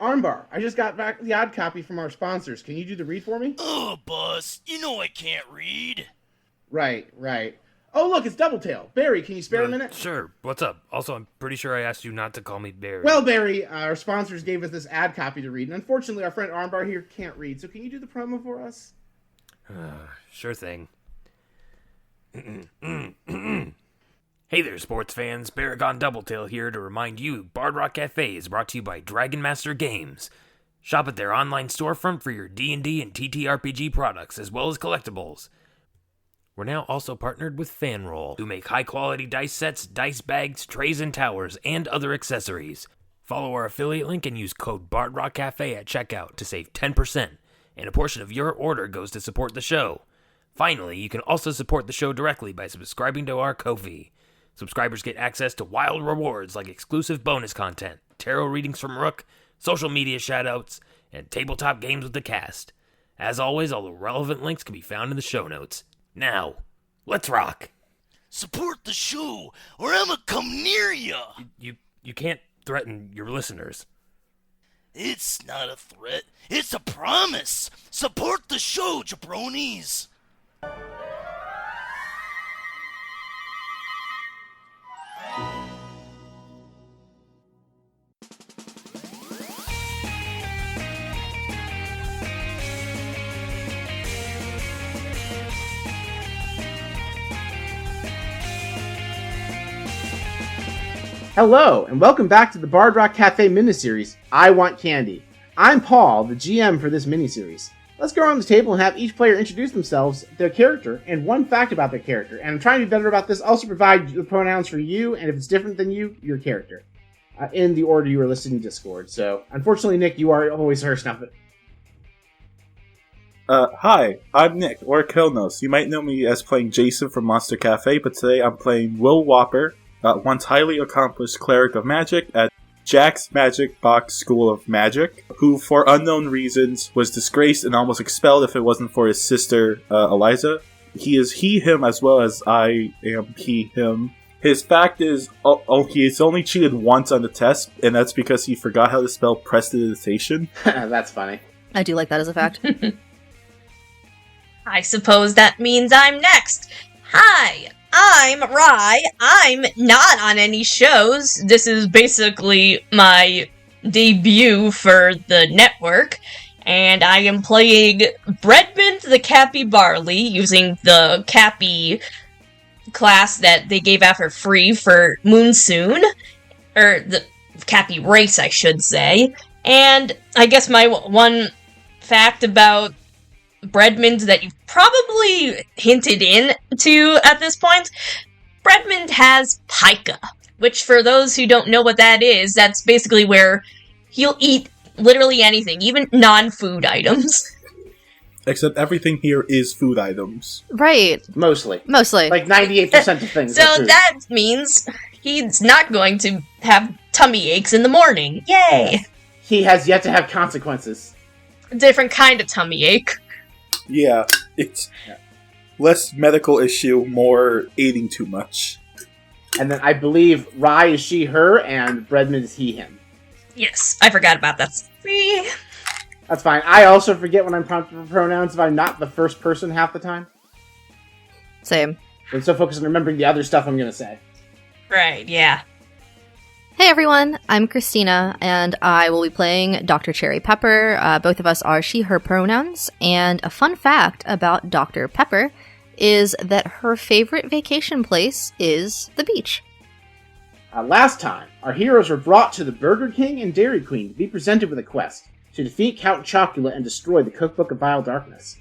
Armbar, I just got back the odd copy from our sponsors. Can you do the read for me? Oh, boss, you know I can't read. Right. Oh, look, it's Doubletail. Barry, can you spare a minute? Sure. What's up? Also, I'm pretty sure I asked you not to call me Barry. Well, Barry, our sponsors gave us this ad copy to read, and unfortunately our friend Armbar here can't read, so can you do the promo for us? Sure thing. Hey there, sports fans. Baragon Doubletail here to remind you Bard Rock Cafe is brought to you by Dragon Master Games. Shop at their online storefront for your D&D and TTRPG products, as well as collectibles. We're now also partnered with Fanroll, who make high-quality dice sets, dice bags, trays and towers, and other accessories. Follow our affiliate link and use code BardRockCafe at checkout to save 10%, and a portion of your order goes to support the show. Finally, you can also support the show directly by subscribing to our Ko-fi. Subscribers get access to wild rewards like exclusive bonus content, tarot readings from Rook, social media shoutouts, and tabletop games with the cast. As always, all the relevant links can be found in the show notes. Now, let's rock! Support the show, or I'ma come near ya! You can't threaten your listeners. It's not a threat, it's a promise! Support the show, jabronis! Hello, and welcome back to the Bard Rock Cafe miniseries, I Want Candy. I'm Paul, the GM for this miniseries. Let's go around the table and have each player introduce themselves, their character, and one fact about their character. And I'm trying to be better about this, also provide the pronouns for you, and if it's different than you, your character. In the order you are listed in Discord. So, unfortunately, Nick, you are always first now. Hi, I'm Nick, or Kilnos. You might know me as playing Jason from Monster Cafe, but today I'm playing Will Whopper, once highly accomplished cleric of magic at Jack's Magic Box School of Magic, who, for unknown reasons, was disgraced and almost expelled if it wasn't for his sister, Eliza. He is he, him, as well as I am he, him. His fact is, he's only cheated once on the test, and that's because he forgot how to spell prestidigitation. That's funny. I do like that as a fact. I suppose that means I'm next. Hi, I'm Rye. I'm not on any shows. This is basically my debut for the network. And I am playing Breadmint the Cappy Barley using the Cappy class that they gave out for free for Moonsoon. Or the Cappy race, I should say. And I guess my one fact about Breadmint that you've probably hinted into at this point, Breadmint has pica, which for those who don't know what that is, that's basically where he'll eat literally anything, even non-food items. Except everything here is food items. Right. Mostly. Like 98% of things. So that means he's not going to have tummy aches in the morning. Yay! He has yet to have consequences. A different kind of tummy ache. Yeah, it's less medical issue, more eating too much. And then I believe Rye is she, her, and Breadman is he, him. Yes, I forgot about that. That's fine. I also forget when I'm prompted for pronouns if I'm not the first person half the time. Same. I'm so focused on remembering the other stuff I'm going to say. Right, yeah. Hey everyone, I'm Christina, and I will be playing Dr. Cherry Pepper. Both of us are she, her pronouns, and a fun fact about Dr. Pepper is that her favorite vacation place is the beach. Last time, our heroes were brought to the Burger King and Dairy Queen to be presented with a quest to defeat Count Chocula and destroy the Cookbook of Vile Darkness.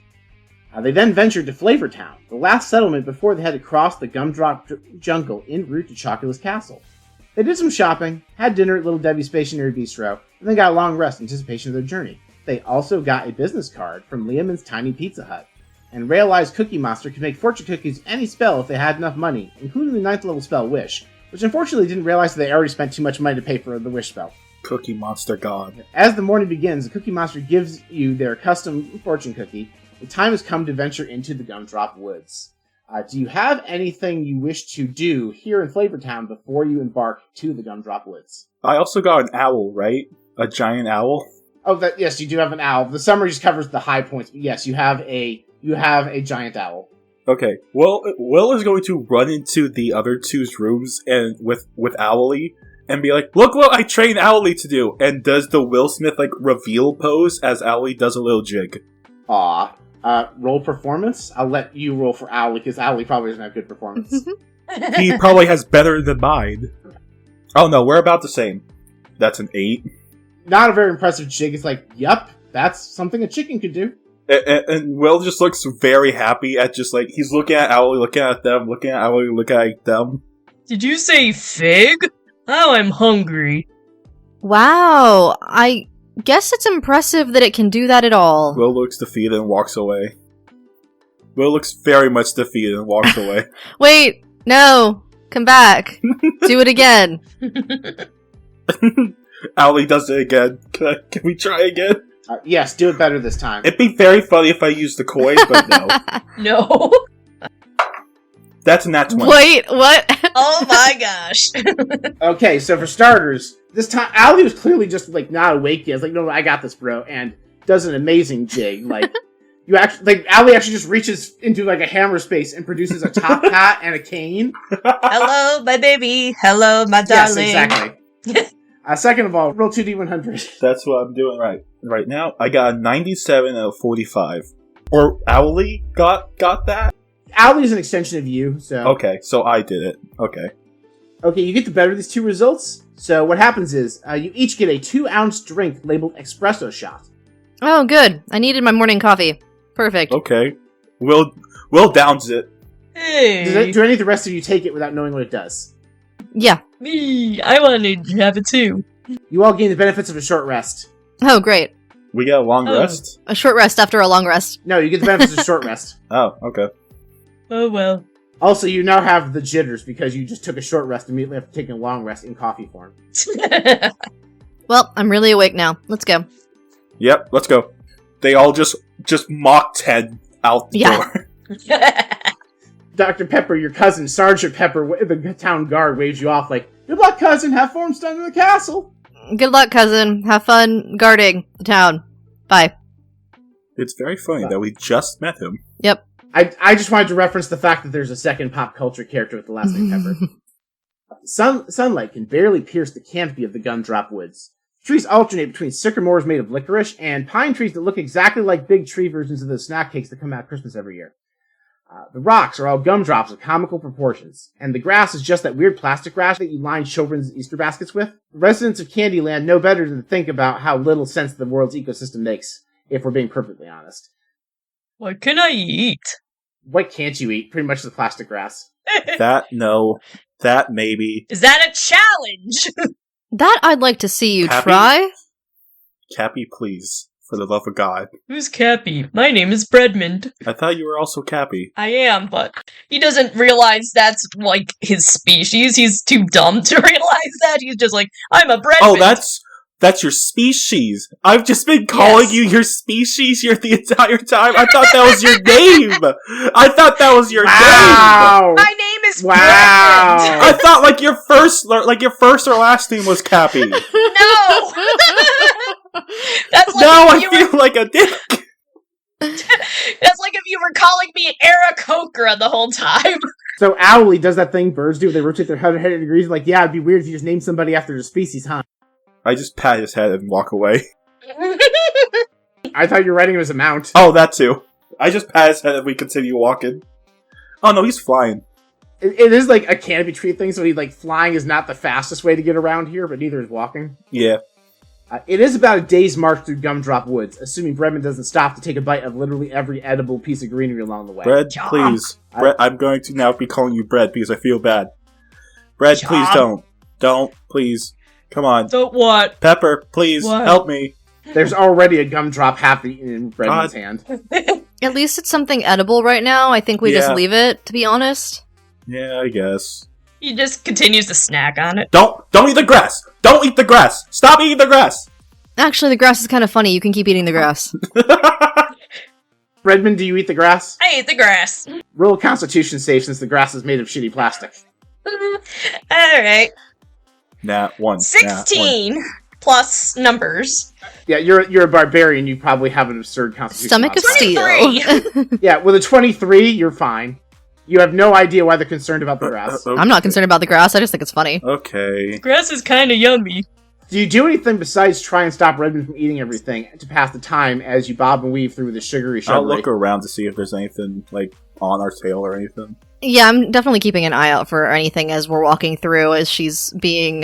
They then ventured to Flavor Town, the last settlement before they had to cross the Gumdrop jungle en route to Chocula's castle. They did some shopping, had dinner at Little Debbie's Stationary Bistro, and then got a long rest in anticipation of their journey. They also got a business card from Liamon's Tiny Pizza Hut, and realized Cookie Monster could make fortune cookies any spell if they had enough money, including the 9th level spell Wish, which unfortunately didn't realize that they already spent too much money to pay for the Wish spell. Cookie Monster God. As the morning begins, the Cookie Monster gives you their custom fortune cookie. The time has come to venture into the Gumdrop Woods. Do you have anything you wish to do here in Flavortown before you embark to the Gumdrop Woods? I also got an owl, right? A giant owl. Oh, yes, you do have an owl. The summary just covers the high points, but yes, you have a giant owl. Okay. Will is going to run into the other two's rooms and with Owly and be like, "Look what I trained Owly to do!" And does the Will Smith reveal pose as Owly does a little jig. Aw. Roll performance? I'll let you roll for Owly, because Owly probably doesn't have good performance. He probably has better than mine. Oh no, we're about the same. That's an 8. Not a very impressive jig. It's like, yup, that's something a chicken could do. And Will just looks very happy at just he's looking at Owly, looking at them, looking at Owly, looking at them. Did you say fig? Oh, I'm hungry. Wow, I guess it's impressive that it can do that at all. Will looks defeated and walks away. Will looks very much defeated and walks away. Wait, no, come back. Do it again. Owly does it again. Can we try again? Yes, do it better this time. It'd be very funny if I used the coin, but no. No. That's a nat 20. Wait, what? Oh my gosh. Okay, so for starters, this time, Owly was clearly just, not awake yet. It's like, no, I got this, bro, and does an amazing jig. Owly actually just reaches into, a hammer space and produces a top hat and a cane. Hello, my baby. Hello, my darling. Yes, exactly. Second of all, roll 2d100. That's what I'm doing right now. I got a 97 out of 45. Or Owly got that? Owly is an extension of you, so... Okay, so I did it. Okay. Okay, you get the better of these two results. So what happens is, you each get a 2-ounce drink labeled espresso shot. Oh, good. I needed my morning coffee. Perfect. Okay. Will downs it. Hey. Do any of the rest of you take it without knowing what it does? Yeah. Me. I want to have it too. You all gain the benefits of a short rest. Oh, great. We get a long rest? A short rest after a long rest. No, you get the benefits of a short rest. Oh, okay. Oh well. Also, you now have the jitters because you just took a short rest immediately after taking a long rest in coffee form. Well, I'm really awake now. Let's go. Yep, let's go. They all just Mach 10 out the door. Dr. Pepper, your cousin, Sergeant Pepper, the town guard, waves you off like, "Good luck, cousin. Have fun storming the castle." Good luck, cousin. Have fun guarding the town. Bye. It's very funny that we just met him. Yep. I just wanted to reference the fact that there's a second pop culture character with the last name Pepper. Sunlight can barely pierce the canopy of the Gumdrop Woods. Trees alternate between sycamores made of licorice and pine trees that look exactly like big tree versions of the snack cakes that come out at Christmas every year. The rocks are all gumdrops of comical proportions, and the grass is just that weird plastic grass that you line children's Easter baskets with. The residents of Candyland know better than to think about how little sense the world's ecosystem makes, if we're being perfectly honest. What can I eat? What can't you eat? Pretty much the plastic grass. That, no. That, maybe. Is that a challenge? That I'd like to see you Cappy? try. Cappy, please. For the love of God. Who's Cappy? My name is Breadmond. I thought you were also Cappy. I am, but he doesn't realize that's, his species. He's too dumb to realize that. He's just like, I'm a Breadmond. Oh, that's your species. I've just been calling you your species here the entire time. I thought that was your name. I thought that was your name. My name is Wow. Breadmond. I thought your first or last name was Cappy. No. That's like Now I if you feel like a dick. That's like if you were calling me Eric Okra the whole time. So Owly does that thing birds do, they rotate their head 180 degrees, like, yeah, it'd be weird if you just named somebody after the species, huh? I just pat his head and walk away. I thought you were writing him as a mount. Oh, that too. I just pat his head and we continue walking. Oh no, he's flying. It is like a canopy tree thing, so flying is not the fastest way to get around here, but neither is walking. Yeah. It is about a day's march through Gumdrop Woods, assuming Breadman doesn't stop to take a bite of literally every edible piece of greenery along the way. Bread, please. Bread, I'm going to now be calling you Bread because I feel bad. Bread, please don't. Don't, please. Come on. Don't what? Pepper, please, help me. There's already a gumdrop half eaten in Breadman's hand. At least it's something edible right now. I think we just leave it, to be honest. Yeah, I guess. He just continues to snack on it. Don't eat the grass! Don't eat the grass! Stop eating the grass! Actually, the grass is kind of funny. You can keep eating the grass. Redmond, do you eat the grass? I ate the grass. Roll a Constitution save since the grass is made of shitty plastic. Alright. Nat 1. 16 plus numbers. Yeah, you're a barbarian. You probably have an absurd Constitution. Stomach of modifier. steel. Yeah, with a 23, you're fine. You have no idea why they're concerned about the grass. I'm not concerned about the grass, I just think it's funny. Okay. Grass is kind of yummy. Do you do anything besides try and stop Redmond from eating everything to pass the time as you bob and weave through the sugary I'll shrubbery? look around to see if there's anything, like, on our tail or anything. Yeah, I'm definitely keeping an eye out for anything as we're walking through, as she's being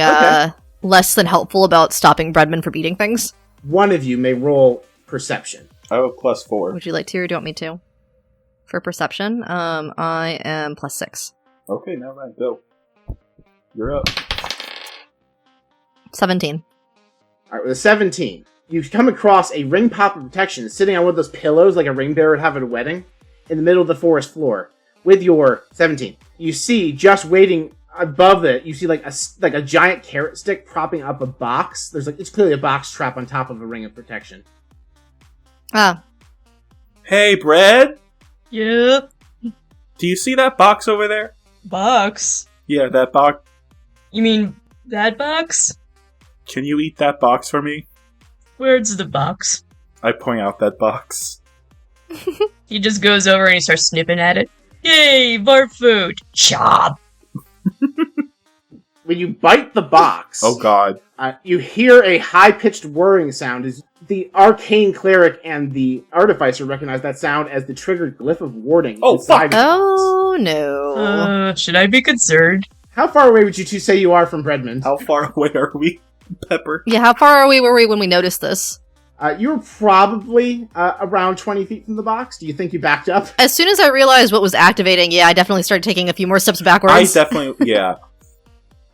less than helpful about stopping Bredman from eating things. One of you may roll perception. I have a +4. Would you like to, or do you want me to? For perception, I am +6. Okay, now mind. Go. You're up. 17. Alright, with a 17, you come across a ring pop of protection sitting on one of those pillows like a ring bearer would have at a wedding in the middle of the forest floor. With your 17, you see just waiting above it, you see like a giant carrot stick propping up a box. It's clearly a box trap on top of a ring of protection. Ah, Hey, Brad! Yep. Do you see that box over there? Box. Yeah, that box. You mean that box? Can you eat that box for me? Where's the box? I point out that box. He just goes over and he starts snipping at it. Yay, more food. Chop. When you bite the box, Oh god. you hear a high-pitched whirring sound as the arcane cleric and the artificer recognize that sound as the triggered glyph of warding Oh, inside of the box. oh no. Should I be concerned? How far away would you two say you are from Bredmond? How far away are we, Pepper? Yeah, how far were we when we noticed this? You were probably around 20 feet from the box. Do you think you backed up? As soon as I realized what was activating, yeah, I definitely started taking a few more steps backwards. I definitely, yeah.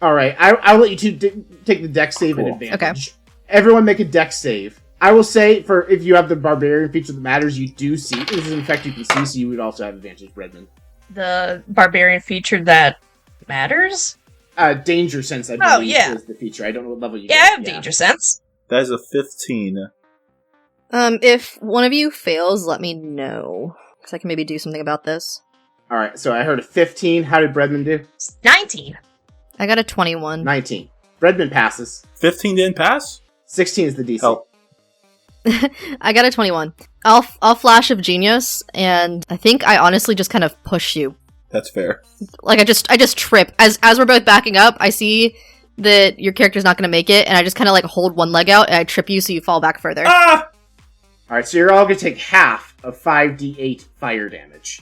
All right, I'll let you two take the dex save Cool. in advantage. Everyone make a dex save. I will say, for if you have the barbarian feature that matters, you do see. This is an effect you can see, so you would also have advantage, Redmond. The barbarian feature that matters? Danger sense, I believe, Oh, yeah. is the feature. I don't know what level you Yeah, get. I have danger sense. That is a 15. If one of you fails, let me know. Because I can maybe do something about this. All right, so I heard a 15. How did Bredmond do? 19. I got a 21. 19. Bredmond passes. 15 didn't pass? 16 is the DC. Help. I got a 21. I'll flash of genius, and I think I honestly just kind of push you. That's fair. Like I just trip. As we're both backing up, I see that your character's not gonna make it, and I just kinda like hold one leg out and I trip you so you fall back further. Ah! All right, so you're all going to take half of 5d8 fire damage.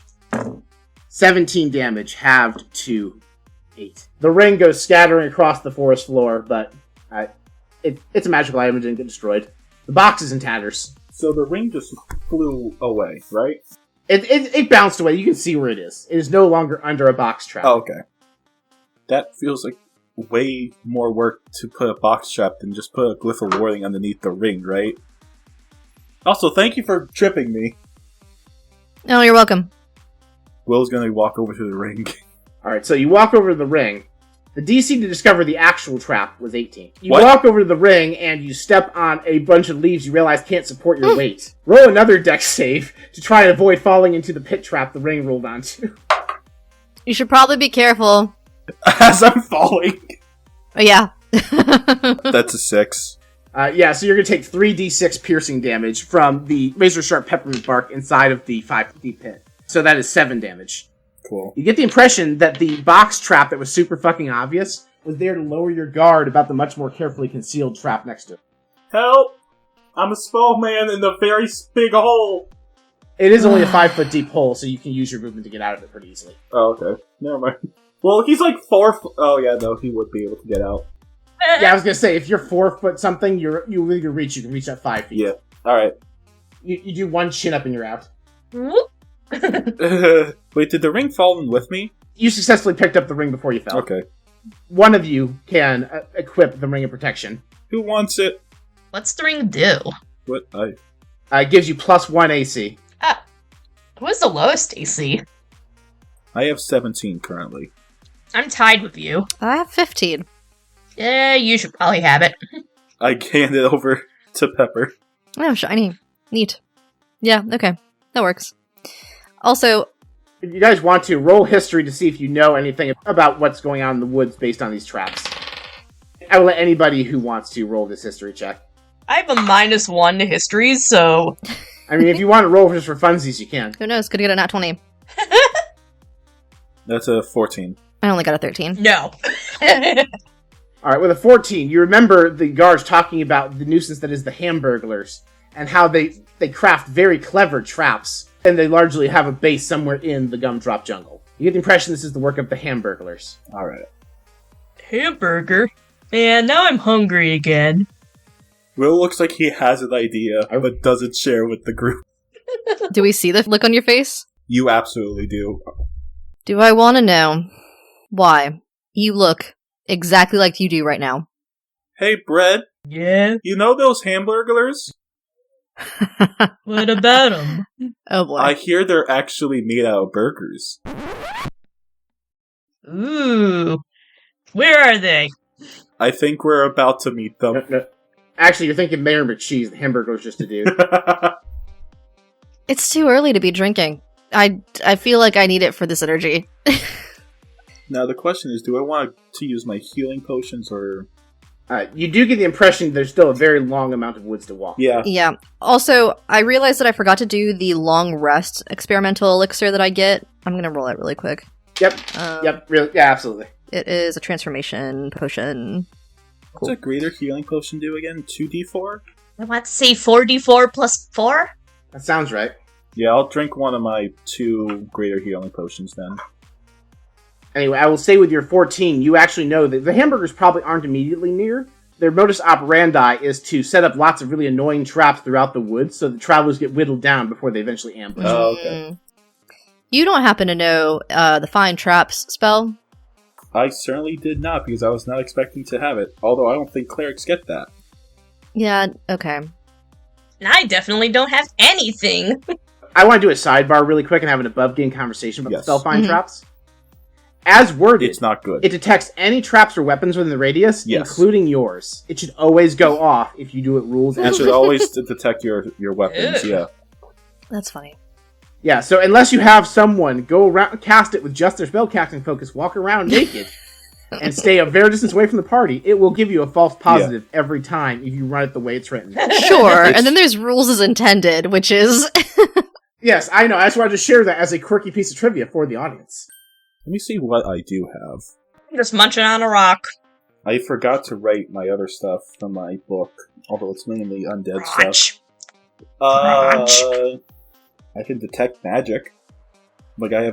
17 damage halved to 8. The ring goes scattering across the forest floor, but it's a magical item and didn't get destroyed. The box is in tatters. So the ring just flew away, right? It bounced away. You can see where it is. It is no longer under a box trap. Oh, okay. That feels like way more work to put a box trap than just put a glyph of warding underneath the ring, right? Also, thank you for tripping me. Oh, you're welcome. Will's gonna walk over to the ring. All right, so you walk over to the ring. The DC to discover the actual trap was 18. You What? walk over to the ring and you step on a bunch of leaves you realize can't support your weight. Roll another dex save to try and avoid falling into the pit trap the ring rolled onto. You should probably be careful. As I'm falling. Oh yeah. That's a 6. Yeah, so you're going to take 3d6 piercing damage from the razor-sharp peppermint bark inside of the 5 feet pit. So that is 7 damage. Cool. You get the impression that the box trap that was super fucking obvious was there to lower your guard about the much more carefully concealed trap next to it. Help! I'm a small man in a very big hole! It is only a 5 foot deep hole, so you can use your movement to get out of it pretty easily. Oh, okay. Never mind. Well, he's like 4 Oh, yeah, no, he would be able to get out. Yeah, I was gonna say, if you're 4 foot something, you can reach that 5 feet. Yeah. Alright. You do one chin up and you're out. Whoop. Wait, did the ring fall in with me? You successfully picked up the ring before you fell. Okay. One of you can equip the ring of protection. Who wants it? What's the ring do? What? It gives you +1 AC. Ah. Who's the lowest AC? I have 17 currently. I'm tied with you. I have 15. Yeah, you should probably have it. I hand it over to Pepper. Oh, shiny. Neat. Yeah, okay. that works. Also, If you guys want to, roll history to see if you know anything about what's going on in the woods based on these traps. I will let anybody who wants to roll this history check. I have a -1 to history, so... I mean, if you want to roll just for funsies, you can. who knows? Could get a nat 20. That's a 14. I only got a 13. No. Alright, with a 14, you remember the guards talking about the nuisance that is the Hamburglars, and how they craft very clever traps, and they largely have a base somewhere in the gumdrop jungle. You get the impression this is the work of the Hamburglars. Alright. Hamburger? Man, now I'm hungry again. Will looks like he has an idea, but doesn't share with the group. Do we see the look on your face? You absolutely do. Do I want to know why you look exactly like you do right now? Hey, Bread, Yeah? you know those Hamburglars? What about them? Oh boy. I hear they're actually made out of burgers. Ooh. Where are they? I think we're about to meet them. No. Actually, you're thinking Mayor McCheese. The Hamburglar's just a dude. It's too early to be drinking. I feel like I need it for this energy. Now the question is, do I want to use my healing potions or... You do get the impression there's still a very long amount of woods to walk. Yeah. Yeah. Also, I realized that I forgot to do the long rest experimental elixir that I get. I'm gonna roll it really quick. Yep. Really. Yeah, absolutely. It is a transformation potion. What's a greater healing potion do again? 2d4? I want to say 4d4 plus 4? That sounds right. Yeah, I'll drink one of my 2 greater healing potions then. Anyway, I will say with your 14, you actually know that the Hamburgers probably aren't immediately near. Their modus operandi is to set up lots of really annoying traps throughout the woods so the travelers get whittled down before they eventually ambush. Oh, okay. You don't happen to know the Find Traps spell? I certainly did not, because I was not expecting to have it. Although I don't think clerics get that. Yeah, okay. And I definitely don't have anything. I want to do a sidebar really quick and have an above-game conversation about Yes. the spell find Mhm. traps. As worded, It's not good. it detects any traps or weapons within the radius, Yes. including yours. It should always go off if you do it rules. And should always detect your weapons, Ew. yeah. That's funny. Yeah, so unless you have someone go around, cast it with just their spellcasting focus, walk around naked, and stay a very distance away from the party, it will give you a false positive every time if you run it the way it's written. Sure, and then there's rules as intended, which is... Yes, I know. I just wanted to share that as a quirky piece of trivia for the audience. Let me see what I do have. I'm just munching on a rock. I forgot to write my other stuff from my book, although it's mainly undead stuff. Crotch. I can detect magic. Like I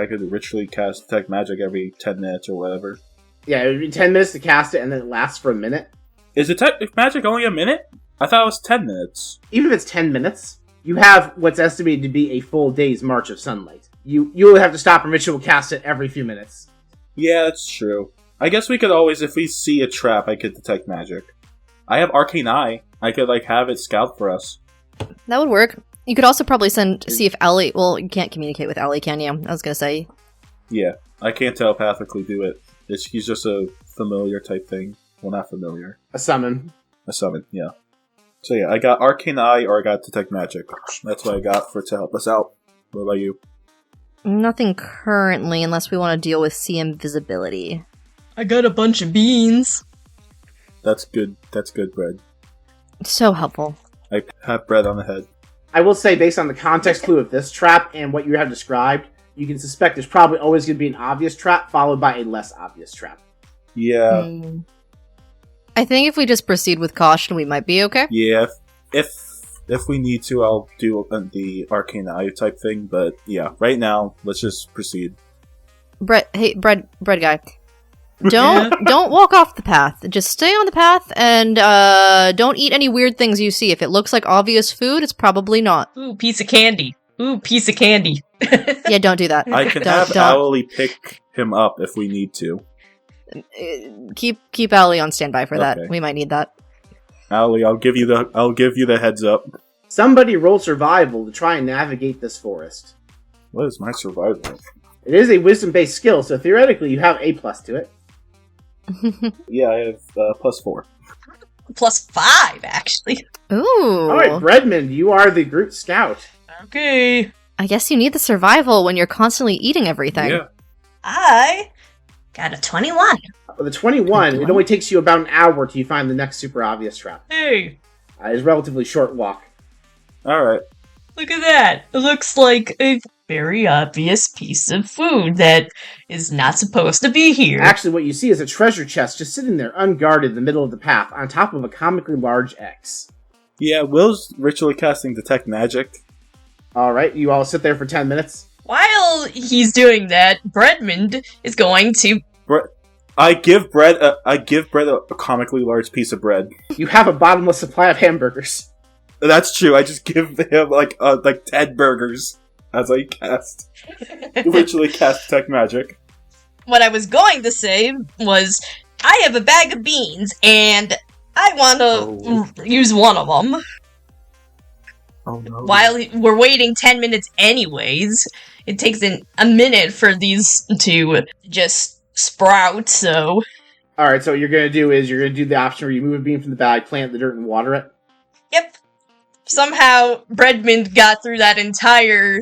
could ritually cast detect magic every 10 minutes or whatever. Yeah, it would be 10 minutes to cast it, and then it lasts for a minute. Is detect magic only a minute? I thought it was 10 minutes. Even if it's 10 minutes, you have what's estimated to be a full day's march of sunlight. You will have to stop and ritual cast it every few minutes. Yeah, that's true. I guess we could always, if we see a trap, I could detect magic. I have Arcane Eye. I could, have it scout for us. That would work. You could also probably see if Allie... Well, you can't communicate with Allie, can you? I was gonna say. Yeah, I can't telepathically do it. He's just a familiar type thing. Well, not familiar. A summon. A summon, yeah. So yeah, I got Arcane Eye or I got Detect Magic. That's what I got to help us out. What about you? Nothing currently, unless we want to deal with CM visibility. I got a bunch of beans. That's good. That's good, Bread. So helpful. I have bread on the head. I will say, based on the context clue of this trap and what you have described, you can suspect there's probably always going to be an obvious trap followed by a less obvious trap. Yeah. I think if we just proceed with caution, we might be okay. Yeah. If we need to, I'll do the Arcane Eye type thing. But yeah, right now, let's just proceed. Bread guy. Don't walk off the path. Just stay on the path and don't eat any weird things you see. If it looks like obvious food, it's probably not. Ooh, piece of candy. Ooh, piece of candy. Yeah, don't do that. I can Don't- have don't. Owly pick him up if we need to. Keep Allie on standby for that. Okay. We might need that. Owly, I'll give you the heads up. Somebody roll survival to try and navigate this forest. What is my survival? It is a wisdom-based skill, so theoretically you have a plus to it. Yeah, I have +4. Plus 5, actually. Ooh. Alright, Breadman, you are the group scout. Okay. I guess you need the survival when you're constantly eating everything. Yeah. I got a 21. With a 21, it only takes you about an hour till you find the next super obvious trap. Hey, It's a relatively short walk. Alright. look at that. It looks like a very obvious piece of food that is not supposed to be here. Actually, what you see is a treasure chest just sitting there unguarded in the middle of the path on top of a comically large X. Yeah, Will's ritually casting Detect Magic. Alright, you all sit there for 10 minutes. While he's doing that, Breadmond is going to... I give Bread a comically large piece of bread. You have a bottomless supply of hamburgers. That's true. I just give him like 10 burgers as I cast. Literally cast Detect Magic. What I was going to say was, I have a bag of beans, and I want to use one of them. Oh no. While we're waiting 10 minutes anyways, it takes a minute for these to just sprout, so... Alright, so what you're going to do is you're going to do the option where you move a bean from the bag, plant the dirt, and water it. Yep. Somehow, Breadmond got through that entire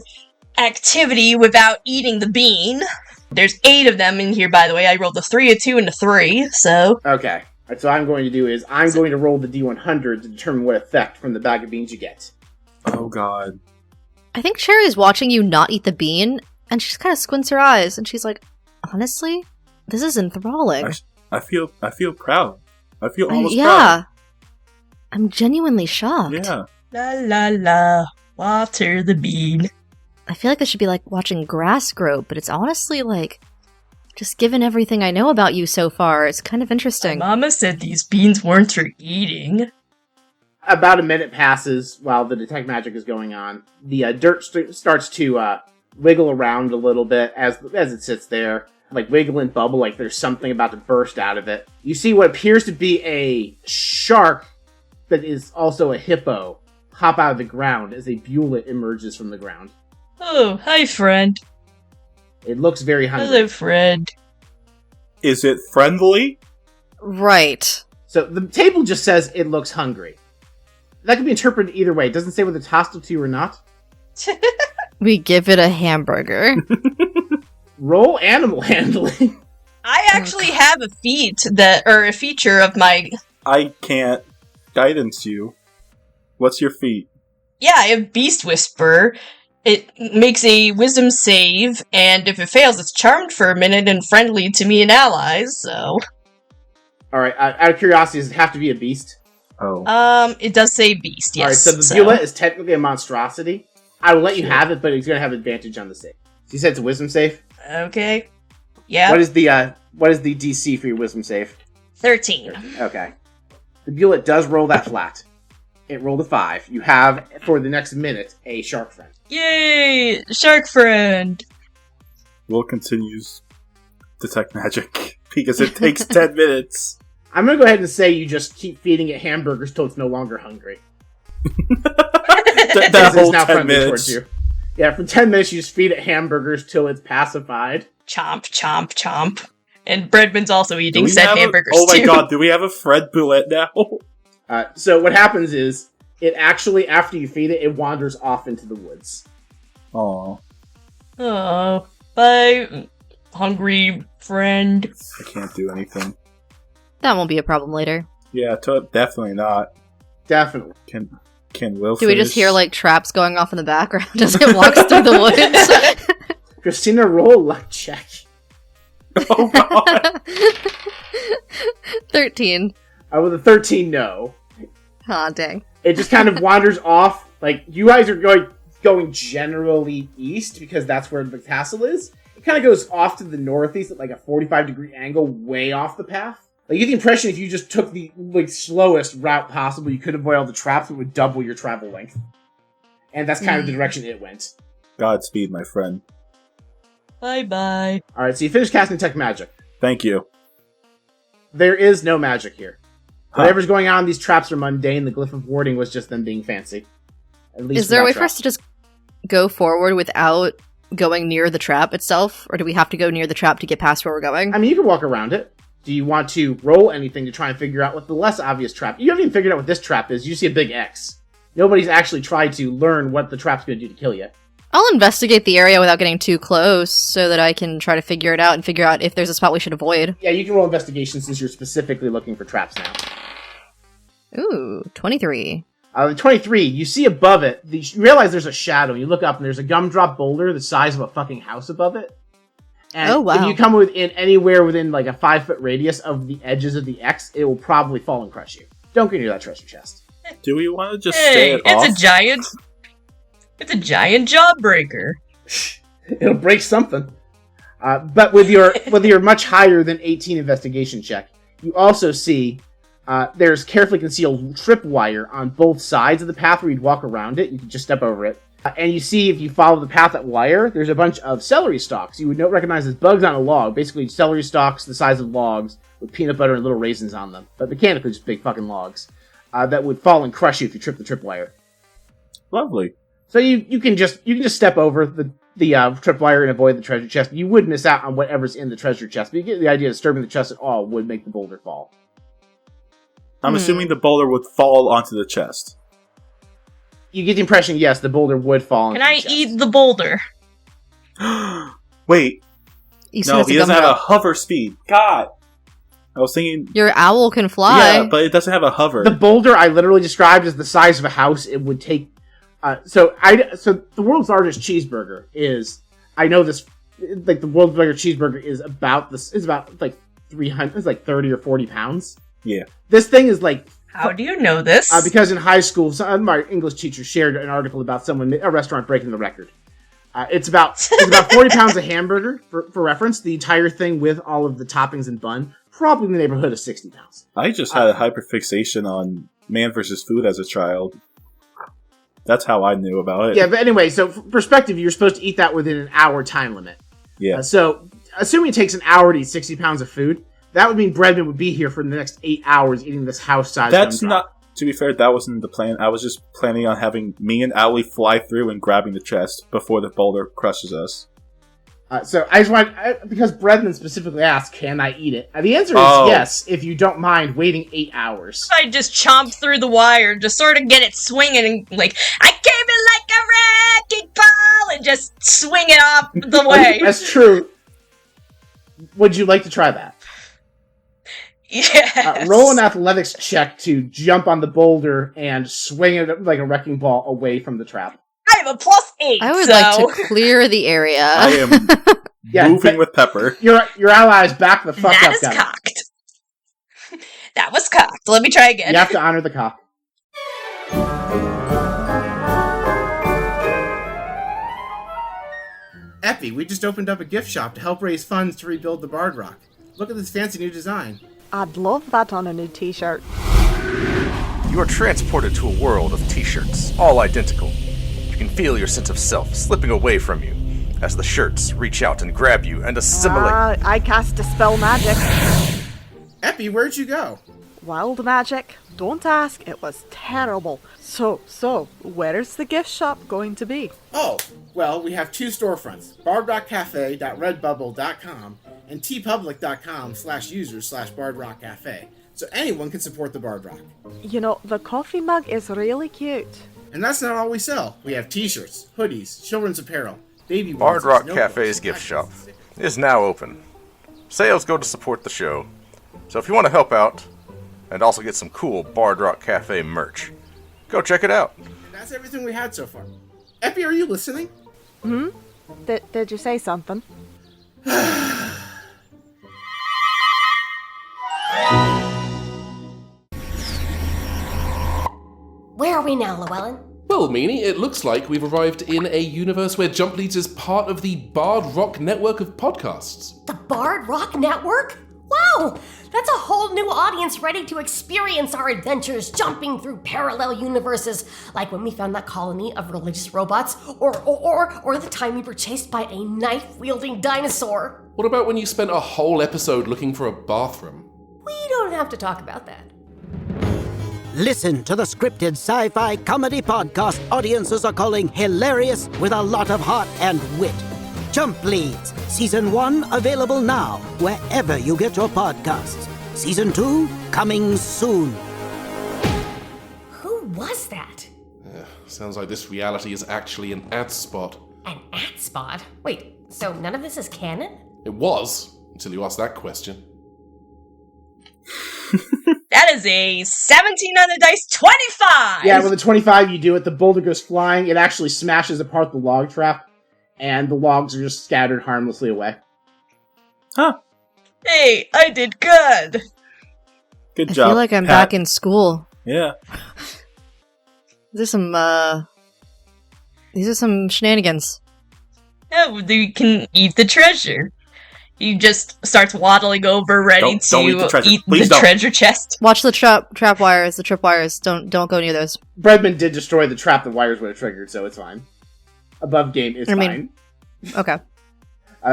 activity without eating the bean. There's 8 of them in here, by the way. I rolled a 3, a 2, and a 3, so... Okay. Alright, so what I'm going to do is I'm going to roll the D100 to determine what effect from the bag of beans you get. Oh god. I think Cherry's watching you not eat the bean, and she just kind of squints her eyes, and she's like, honestly, this is enthralling. I feel proud. I feel almost yeah. I'm genuinely shocked. proud. Yeah. La la la. Water the bean. I feel like this should be like watching grass grow, but it's honestly like, just given everything I know about you so far, it's kind of interesting. Mama said these beans weren't for eating. About a minute passes while the detect magic is going on. The dirt starts to wiggle around a little bit as it sits there, like wiggle and bubble, like there's something about to burst out of it. You see what appears to be a shark that is also a hippo hop out of the ground as a bulet emerges from the ground. Oh, hi, friend. It looks very hungry. Hello, friend. Is it friendly? Right. So the table just says it looks hungry. That could be interpreted either way. It doesn't say whether it's hostile to you or not. We give it a hamburger. Roll animal handling. I actually have a a feature of my... I can't guidance you. What's your feat? Yeah, I have Beast Whisper. It makes a wisdom save, and if it fails, it's charmed for a minute and friendly to me and allies, so... Alright, out of curiosity, does it have to be a beast? Oh. It does say beast, yes. Alright, so the bulet is technically a monstrosity. I will let you have it, but it's going to have advantage on the save. So you said it's a wisdom save? Okay. Yeah. What is the DC for your wisdom save? 13. Okay. The bulet does roll that flat. It rolled a 5. You have, for the next minute, a shark friend. Yay! Shark friend! Will continues Detect Magic because it takes 10 minutes. I'm going to go ahead and say you just keep feeding it hamburgers till it's no longer hungry. that It's whole now 10 friendly minutes. towards you. Yeah, for 10 minutes you just feed it hamburgers till it's pacified. Chomp, chomp, chomp. And Breadman's also Do eating we said have hamburgers oh my too. god, do we have a Fred Bullet now? So what happens is, it actually, after you feed it, it wanders off into the woods. Aw, Oh, bye, hungry friend. I can't do anything. That won't be a problem later. Yeah, definitely not. Definitely. Can Will Do we just finish? hear like traps going off in the background as it walks through the woods? Christina, roll a luck check. Oh god! 13. With a 13, no. Aw, dang. It just kind of wanders off. Like, you guys are going generally east because that's where the castle is. It kind of goes off to the northeast at like a 45-degree angle way off the path. Like, you get the impression if you just took the slowest route possible, you could avoid all the traps, it would double your travel length. And that's kind of the direction it went. Godspeed, my friend. Bye-bye. Alright, so you finish casting Detect Magic. Thank you. There is no magic here. Huh. Whatever's going on, these traps are mundane. The glyph of warding was just them being fancy. At least Is there a way without for us to just go forward without going near the trap itself? Or do we have to go near the trap to get past where we're going? I mean, you can walk around it. Do you want to roll anything to try and figure out what the less obvious trap? You haven't even figured out what this trap is. You see a big X. Nobody's actually tried to learn what the trap's going to do to kill you. I'll investigate the area without getting too close so that I can try to figure it out and figure out if there's a spot we should avoid. Yeah, you can roll investigation since you're specifically looking for traps now. Ooh, 23. The 23, you see above it, you realize there's a shadow. You look up and there's a gumdrop boulder the size of a fucking house above it. And oh, wow. if you come anywhere within like a 5-foot radius of the edges of the X, it will probably fall and crush you. Don't get near that treasure chest. Do we want to just stay it off? It's a giant jawbreaker. It'll break something. But with your much higher than 18 investigation check, you also see there's carefully concealed tripwire on both sides of the path where you'd walk around it. You can just step over it. And you see, if you follow the path at wire, there's a bunch of celery stalks. You would recognize as bugs on a log. Basically, celery stalks the size of logs with peanut butter and little raisins on them. But mechanically, just big fucking logs that would fall and crush you if you trip the tripwire. Lovely. So you can just step over the tripwire and avoid the treasure chest. You would miss out on whatever's in the treasure chest, but you get the idea disturbing the chest at all would make the boulder fall. I'm assuming the boulder would fall onto the chest. You get the impression, yes, the boulder would fall onto Can I the chest. eat the boulder? Wait. You said No, it's he a doesn't have a gumdrop. hover speed. God. I was thinking... Your owl can fly. Yeah, but it doesn't have a hover. The boulder I literally described as the size of a house. It would take... So the world's largest cheeseburger is... I know this... Like, the world's largest cheeseburger is about this... It's about, like, 300... It's like 30 or 40 pounds. Yeah. This thing is, like... How do you know this? Because in high school, some of my English teachers shared an article about a restaurant breaking the record. It's about 40 pounds of hamburger, for reference. The entire thing with all of the toppings and bun, probably in the neighborhood of 60 pounds. I just had a hyperfixation on Man vs. Food as a child. That's how I knew about it. Yeah, but anyway, so for perspective, you're supposed to eat that within an hour time limit. Yeah. So, assuming it takes an hour to eat 60 pounds of food, that would mean Breadman would be here for the next 8 hours eating this house-sized That's gumdrop. not... To be fair, that wasn't the plan. I was just planning on having me and Owlie fly through and grabbing the chest before the boulder crushes us. So I just want, because Breadman specifically asked, can I eat it? The answer is yes, if you don't mind waiting 8 hours. I just chomp through the wire, just sort of get it swinging, and like, I came in like a wrecking ball, and just swing it off the way. That's true. Would you like to try that? Yes. Roll an athletics check to jump on the boulder and swing it like a wrecking ball away from the trap. I have a +8. I would like to clear the area. I am moving with Pepper. Your allies back the fuck That up, is guys. cocked. That was cocked. Let me try again. You have to honor the cock. Epi, we just opened up a gift shop to help raise funds to rebuild the Bard Rock. Look at this fancy new design. I'd love that on a new t-shirt. You are transported to a world of t-shirts, all identical. You can feel your sense of self slipping away from you as the shirts reach out and grab you and assimilate. I cast Dispel Magic. Epi, where'd you go? Wild magic. Don't ask, it was terrible. So, where's the gift shop going to be? Oh, well, we have two storefronts, bardrockcafe.redbubble.com and tpublic.com/users/bardrockcafe, so anyone can support the Bard Rock. You know, the coffee mug is really cute. And that's not all we sell. We have t-shirts, hoodies, children's apparel, baby Bard onesies, Rock notebooks, Cafe's gift shop collections. is now open. Sales go to support the show, so if you want to help out and also get some cool Bard Rock Cafe merch, go check it out. And that's everything we had so far. Epi, are you listening? Did you say something? Where are we now, Llewellyn? Well, Meanie, it looks like we've arrived in a universe where Jump Leads is part of the Bard Rock network of podcasts. The Bard Rock Network? Wow! That's a whole new audience ready to experience our adventures jumping through parallel universes, like when we found that colony of religious robots, or the time we were chased by a knife-wielding dinosaur. What about when you spent a whole episode looking for a bathroom? We don't have to talk about that. Listen to the scripted sci-fi comedy podcast audiences are calling hilarious with a lot of heart and wit. Jump Leads, Season 1 available now, wherever you get your podcasts. Season 2 coming soon. Who was that? Sounds like this reality is actually an ad spot. An ad spot? Wait, so none of this is canon? It was, until you asked that question. That is a 17 on the dice, 25! Yeah, with a 25 you do it, the boulder goes flying, it actually smashes apart the log trap, and the logs are just scattered harmlessly away. Huh. Hey, I did good! Good I job, feel like I'm Pat. back in school. Yeah. These are some shenanigans. Yeah, you can eat the treasure. He just starts waddling over, ready Don't eat the treasure. Please don't. treasure chest. Watch the trap wires, the tripwires. Don't go near those. Breadman did destroy the trap the wires would have triggered, so it's fine. Above game is fine. Okay.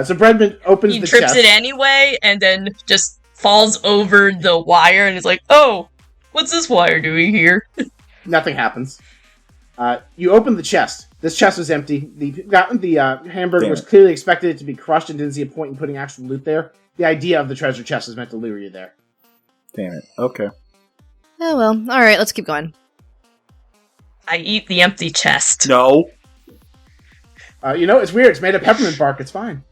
So Breadman opens He the trips chest. it anyway, and then just falls over the wire, and is like, "Oh, what's this wire doing here?" Nothing happens. You open the chest. This chest was empty. The hamburger was clearly expected it to be crushed and didn't see a point in putting actual loot there. The idea of the treasure chest is meant to lure you there. Damn it. Okay. Oh well. Alright, let's keep going. I eat the empty chest. No. It's weird. It's made of peppermint bark. It's fine.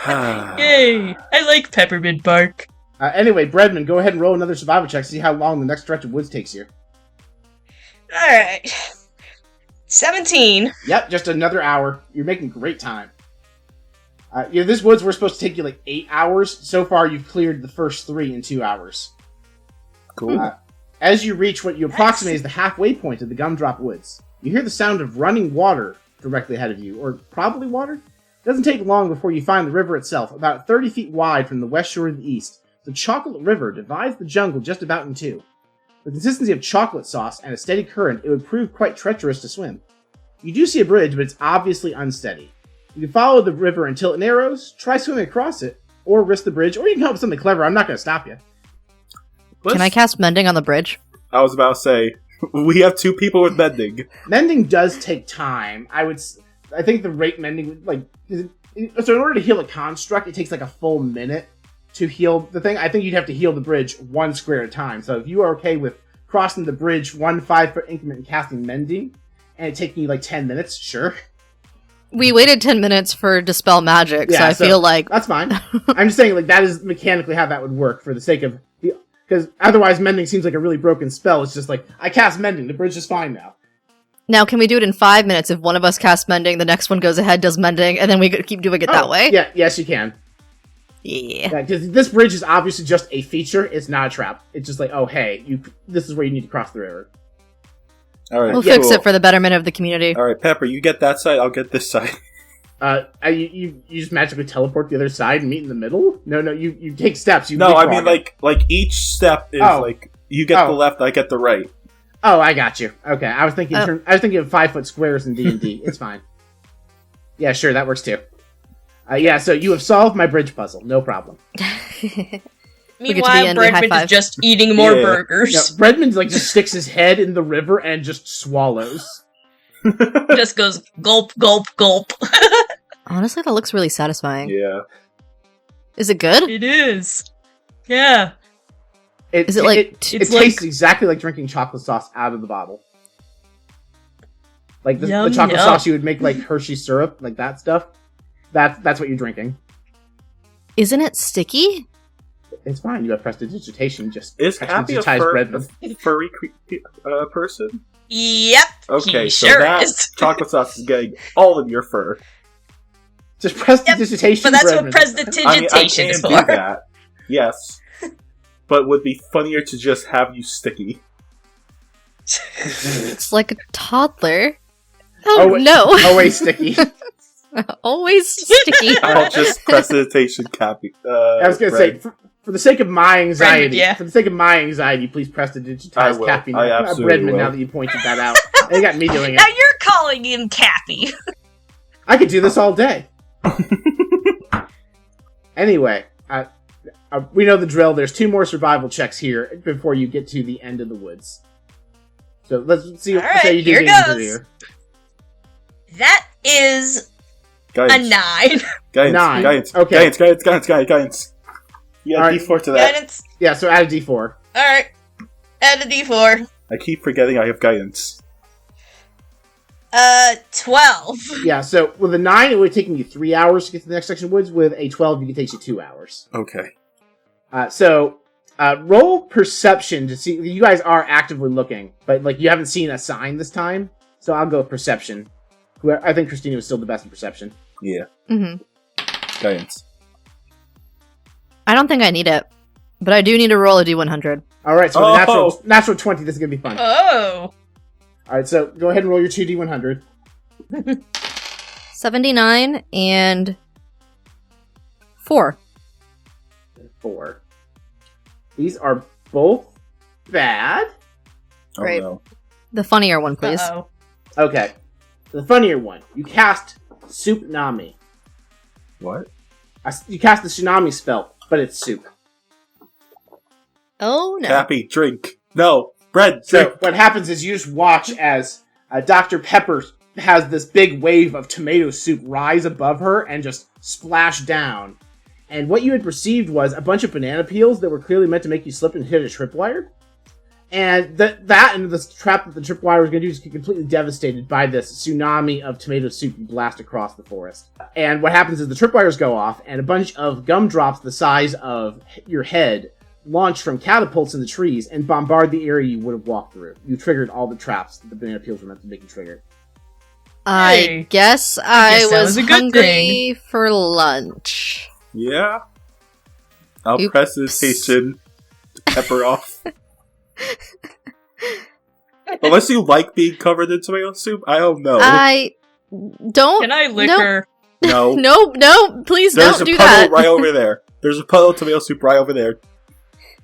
Yay! I like peppermint bark. Anyway, Breadman, go ahead and roll another survival check to see how long the next stretch of woods takes you. Alright. 17. Yep, just another hour. You're making great time. This woods were supposed to take you like 8 hours. So far, you've cleared the first 3 in 2 hours. Cool. As you reach what you approximate is the halfway point of the Gumdrop Woods, you hear the sound of running water directly ahead of you, or probably water? It doesn't take long before you find the river itself, about 30 feet wide from the west shore to the east. The Chocolate River divides the jungle just about in two. The consistency of chocolate sauce and a steady current, it would prove quite treacherous to swim. You do see a bridge, but it's obviously unsteady. You can follow the river until it narrows, try swimming across it, or risk the bridge, or you can come up with something clever. I'm not going to stop you. Can I cast Mending on the bridge? I was about to say, we have 2 people with mending. Mending does take time. I think the rate mending, so in order to heal a construct, it takes like a full minute to heal the thing. I think you'd have to heal the bridge 1 square at a time. So if you are okay with crossing the bridge 1 5-foot increment and casting Mending, and it taking you like 10 minutes, sure. We waited 10 minutes for Dispel Magic, so I feel like... That's fine. I'm just saying, that is mechanically how that would work for the sake of... Because otherwise Mending seems like a really broken spell. It's just like, I cast Mending, the bridge is fine now. Now, can we do it in 5 minutes? If one of us casts Mending, the next one goes ahead, does Mending, and then we keep doing it that way? Yeah, yes, you can. Yeah. Because this bridge is obviously just a feature. It's not a trap. It's just like, oh, hey, this is where you need to cross the river. All right, we'll fix it for the betterment of the community. All right, Pepper, you get that side, I'll get this side. You just magically teleport the other side and meet in the middle? No, you take steps. I mean, like each step is you get the left, I get the right. Oh, I got you. Okay, I was thinking of 5-foot squares in D&D. It's fine. Yeah, sure, that works too. So you have solved my bridge puzzle. No problem. Meanwhile, Breadman is just eating more burgers. No, Breadman just sticks his head in the river and just swallows. Just goes gulp, gulp, gulp. Honestly, that looks really satisfying. Yeah. Is it good? It is. Yeah. It tastes exactly like drinking chocolate sauce out of the bottle. Like the chocolate sauce you would make like Hershey syrup, like that stuff. That's what you're drinking. Isn't it sticky? It's fine. You have prestidigitation. Just is Happy a furry person? Yep. Okay, he so sure that is. chocolate sauce is getting all of your fur. Just prestidigitation. But that's what prestidigitation is for. I can do that. Yes, but would be funnier to just have you sticky. It's like a toddler. No! Always sticky. Always sticky. I'll just prestidigitation Cappy. I was gonna say. For the sake of my anxiety, please prestidigitize Cappy. I absolutely Breadman, will. now that you pointed that out. You got me doing it. Now you're calling him Cappy. I could do this all day. Anyway, we know the drill. There's 2 more survival checks here before you get to the end of the woods. So let's see how you do here. That is guidance. a 9. Guidance. Okay. Guidance. Yeah, D4 to that. Guidance. Yeah, so add a D4. Alright. Add a D4. I keep forgetting I have guidance. 12. Yeah, so with a 9, it would have taken you 3 hours to get to the next section of woods. With a 12, it takes you 2 hours. Okay. Roll perception to see. You guys are actively looking, but like you haven't seen a sign this time. So I'll go with perception. I think Christina was still the best in perception. Yeah. Mm-hmm. Guidance. I don't think I need it, but I do need to roll a d100. All right, so with a natural 20, this is gonna be fun. Oh. All right, so go ahead and roll your 2d100. 79 and 4. 4. These are both bad. Oh, Great. no. The funnier one, please. Uh-oh. Okay. The funnier one. You cast Tsunami. What? You cast the Tsunami spell, but it's soup. Oh no. Happy, drink. No, bread, So drink. what happens is you just watch as Dr. Pepper has this big wave of tomato soup rise above her and just splash down. And what you had perceived was a bunch of banana peels that were clearly meant to make you slip and hit a tripwire. And that and the trap that the tripwire was going to do is get completely devastated by this tsunami of tomato soup you blast across the forest. And what happens is the tripwires go off, and a bunch of gumdrops the size of your head launch from catapults in the trees and bombard the area you would have walked through. You triggered all the traps that the banana peels were meant to make you trigger. I guess I guess that was was a good hungry thing. for lunch. Yeah. I'll Oops. press his station to pepper off. Unless you like being covered in tomato soup, I don't know. I don't. Can I lick Nope. her? No. No, please There's don't a do puddle that. right over there. There's a puddle of tomato soup right over there.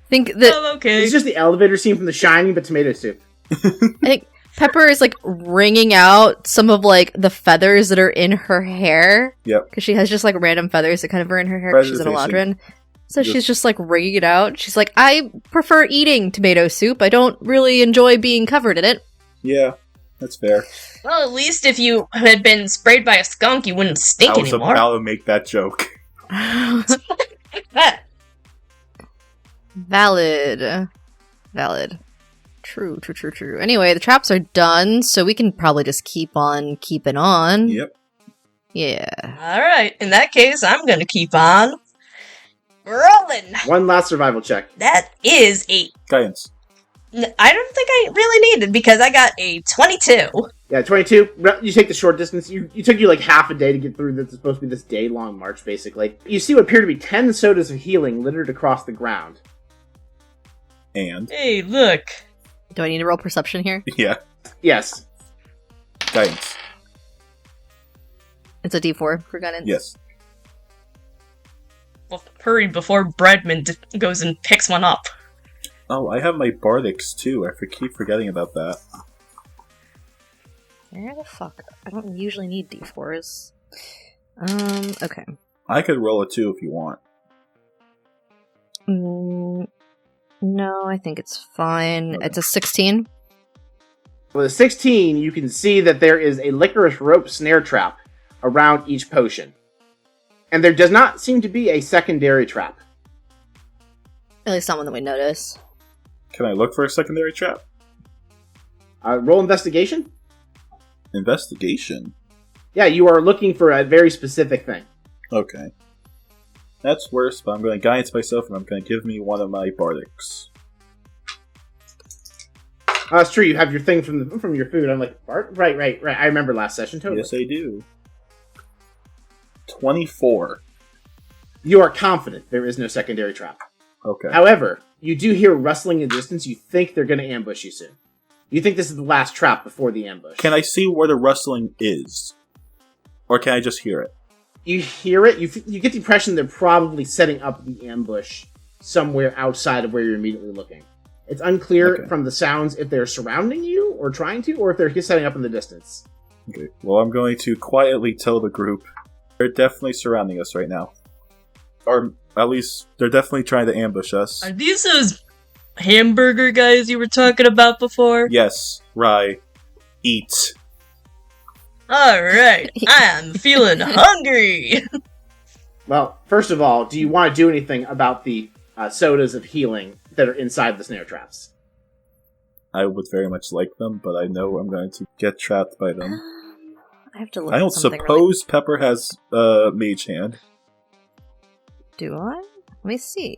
Think that Oh, okay. It's just the elevator scene from The Shining, but tomato soup. I think Pepper is like wringing out some of like the feathers that are in her hair. Yep. Because she has just like random feathers that kind of are in her hair because she's an Presentation. Eladrin. So Yes. she's just like wringing it out. She's like, I prefer eating tomato soup. I don't really enjoy being covered in it. Yeah, that's fair. Well, at least if you had been sprayed by a skunk, you wouldn't stink I was anymore. about to make that joke. That. Valid. True. Anyway, the traps are done, so we can probably just keep on keeping on. Yep. Yeah. Alright, in that case, I'm gonna keep on rolling. One last survival check. That is a... Guidance. I don't think I really needed, because I got a 22. Yeah, 22. You take the short distance. You took you like half a day to get through this. It's supposed to be this day-long march, basically. You see what appear to be 10 sodas of healing littered across the ground. And? Hey, look. Do I need to roll perception here? Yeah. Yes. Guidance. It's a d4 for guidance. Yes. Well, hurry before Breadman goes and picks one up. Oh, I have my Bardics too. I keep forgetting about that. Where the fuck? I don't usually need d4s. Okay. I could roll a 2 if you want. No, I think it's fine. It's a 16. With a 16, you can see that there is a licorice rope snare trap around each potion. And there does not seem to be a secondary trap. At least not one that we notice. Can I look for a secondary trap? Roll investigation? Investigation? Yeah, you are looking for a very specific thing. Okay. That's worse, but I'm going to guidance myself and I'm going to give me one of my Bardics. Oh, it's true, you have your thing from your food. I'm like, Bart? Right. I remember last session, totally. Yes, I do. 24. You are confident there is no secondary trap. Okay. However, you do hear rustling in the distance. You think they're going to ambush you soon. You think this is the last trap before the ambush. Can I see where the rustling is? Or can I just hear it? You hear it. You get the impression they're probably setting up the ambush somewhere outside of where you're immediately looking. It's unclear from the sounds if they're surrounding you or trying to, or if they're just setting up in the distance. Okay. Well, I'm going to quietly tell the group they're definitely surrounding us right now. Or at least they're definitely trying to ambush us. Are these those hamburger guys you were talking about before? Yes, Rye. Eat. Alright, I'm feeling hungry! Well, first of all, do you want to do anything about the sodas of healing that are inside the snare traps? I would very much like them, but I know I'm going to get trapped by them. I have to look I at don't something suppose Pepper has Mage Hand. Do I? Let me see.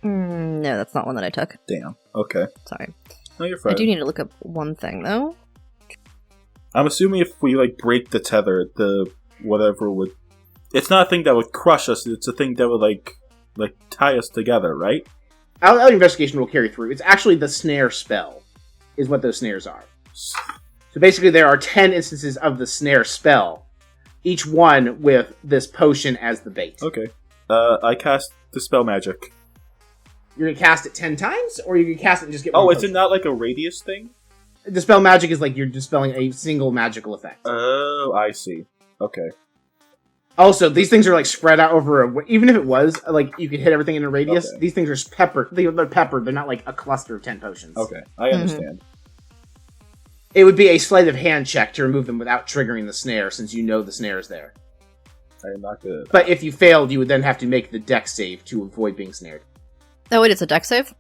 No, that's not one that I took. Damn. Okay. Sorry. No, you're fine. I do need to look up one thing, though. I'm assuming if we, break the tether, the whatever would... It's not a thing that would crush us, it's a thing that would, tie us together, right? Our investigation will carry through. It's actually the snare spell, is what those snares are. So basically there are 10 instances of the snare spell, each one with this potion as the bait. Okay. I cast Dispel Magic. You're going to cast it 10 times, or you can cast it and just get one is potion? it not like a radius thing? Dispel Magic is like you're dispelling a single magical effect. Oh, I see. Okay. Also, these things are spread out over even if it was you could hit everything in a radius, Okay. these things are peppered. They're peppered. They're not like a cluster of 10 potions. Okay, I understand. It would be a sleight of hand check to remove them without triggering the snare, since you know the snare is there. I am not good. But if you failed, you would then have to make the dex save to avoid being snared. Oh, wait, it's a dex save?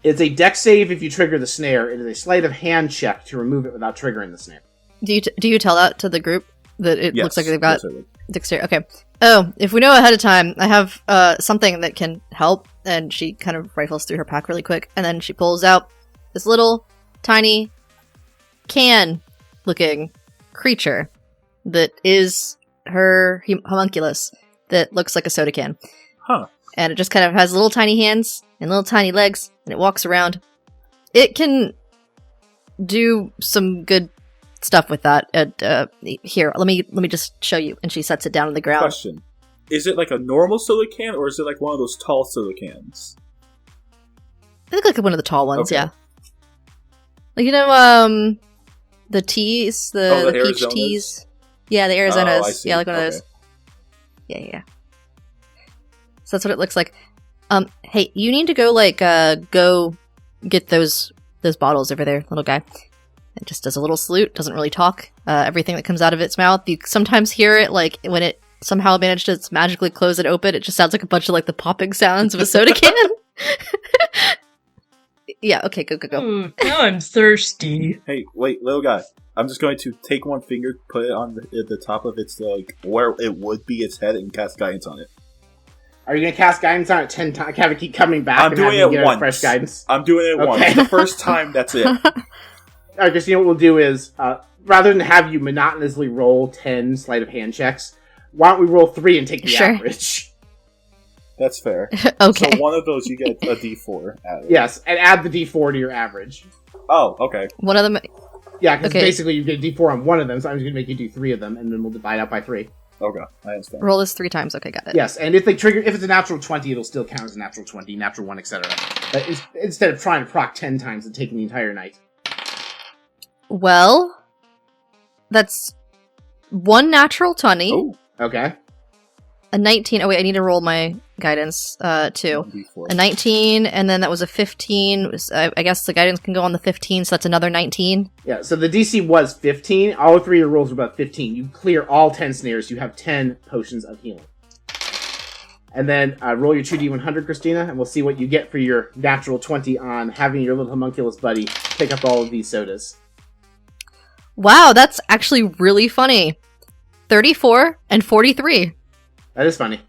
It's a dex save if you trigger the snare. It is a sleight of hand check to remove it without triggering the snare. Do you tell that to the group? That it looks like they've got Yes, I would. dexterity? Okay. Oh, if we know ahead of time, I have something that can help. And she kind of rifles through her pack really quick. And then she pulls out this little, tiny, can-looking creature that is her homunculus that looks like a soda can. Huh. And it just kind of has little tiny hands and little tiny legs, and it walks around. It can do some good stuff with that. Here, let me just show you. And she sets it down on the ground. Question. Is it like a normal soda can, or is it like one of those tall soda cans? I think like one of the tall ones, Okay. yeah. Like, the teas, the peach Arizonas? teas. Yeah, the Arizonas. Oh, I see. Yeah, like one of Okay. those. Yeah. So that's what it looks like. Hey, you need to go go get those bottles over there, little guy. It just does a little salute, doesn't really talk. Everything that comes out of its mouth, you sometimes hear it, when it somehow managed to magically close it open, it just sounds like a bunch of the popping sounds of a soda can. Yeah, okay, go. Now I'm thirsty. Hey, wait, little guy. I'm just going to take one finger, put it on the top of its, where it would be its head, and cast guidance on it. Are you going to cast guidance on it 10 times? Have it keep coming back I'm and doing having it you get once. fresh guidance? I'm doing it once. Okay. The first time, that's it. Alright, Christina, what we'll do is, rather than have you monotonously roll 10 sleight of hand checks, why don't we roll 3 and take the Sure. average? That's fair. Okay. So one of those, you get a d4 added. Yes, and add the d4 to your average. Oh, okay. One of them. Yeah, because Okay. basically you get a d4 on one of them, so I'm just going to make you do 3 of them, and then we'll divide out by 3. Okay, I understand. Roll this 3 times. Okay, got it. Yes, and if it's a natural 20, it'll still count as a natural 20, natural 1, etc. But instead of trying to proc 10 times and taking the entire night. Well, that's 1 natural 20, Oh, Okay. a 19. Oh wait, I need to roll my guidance too. d4. A 19, and then that was a 15. I guess the guidance can go on the 15, so that's another 19. Yeah, so the DC was 15. All 3 of your rolls were about 15. You clear all 10 snares. You have 10 potions of healing. And then roll your 2d100, Christina, and we'll see what you get for your natural 20 on having your little homunculus buddy pick up all of these sodas. Wow, that's actually really funny. 34 and 43. That is funny.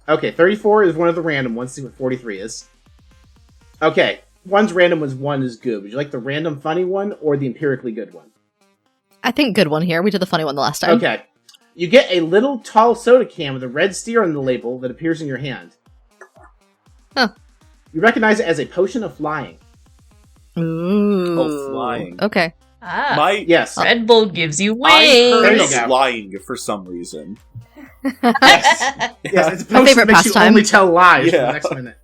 Okay, 34 is one of the random ones. See what 43 is. Okay, one's random was 1 is good. Would you like the random funny one or the empirically good one? I think good one here. We did the funny one the last time. Okay. You get a little tall soda can with a red steer on the label that appears in your hand. Huh. You recognize it as a potion of flying. Ooh. Oh, flying. Okay. Ah, Yes. Red Bull gives you I wings. There heard you of go. flying for some reason. Yes. Yes, it's a My potion favorite that makes you pastime. only tell lies for Yeah. the next minute.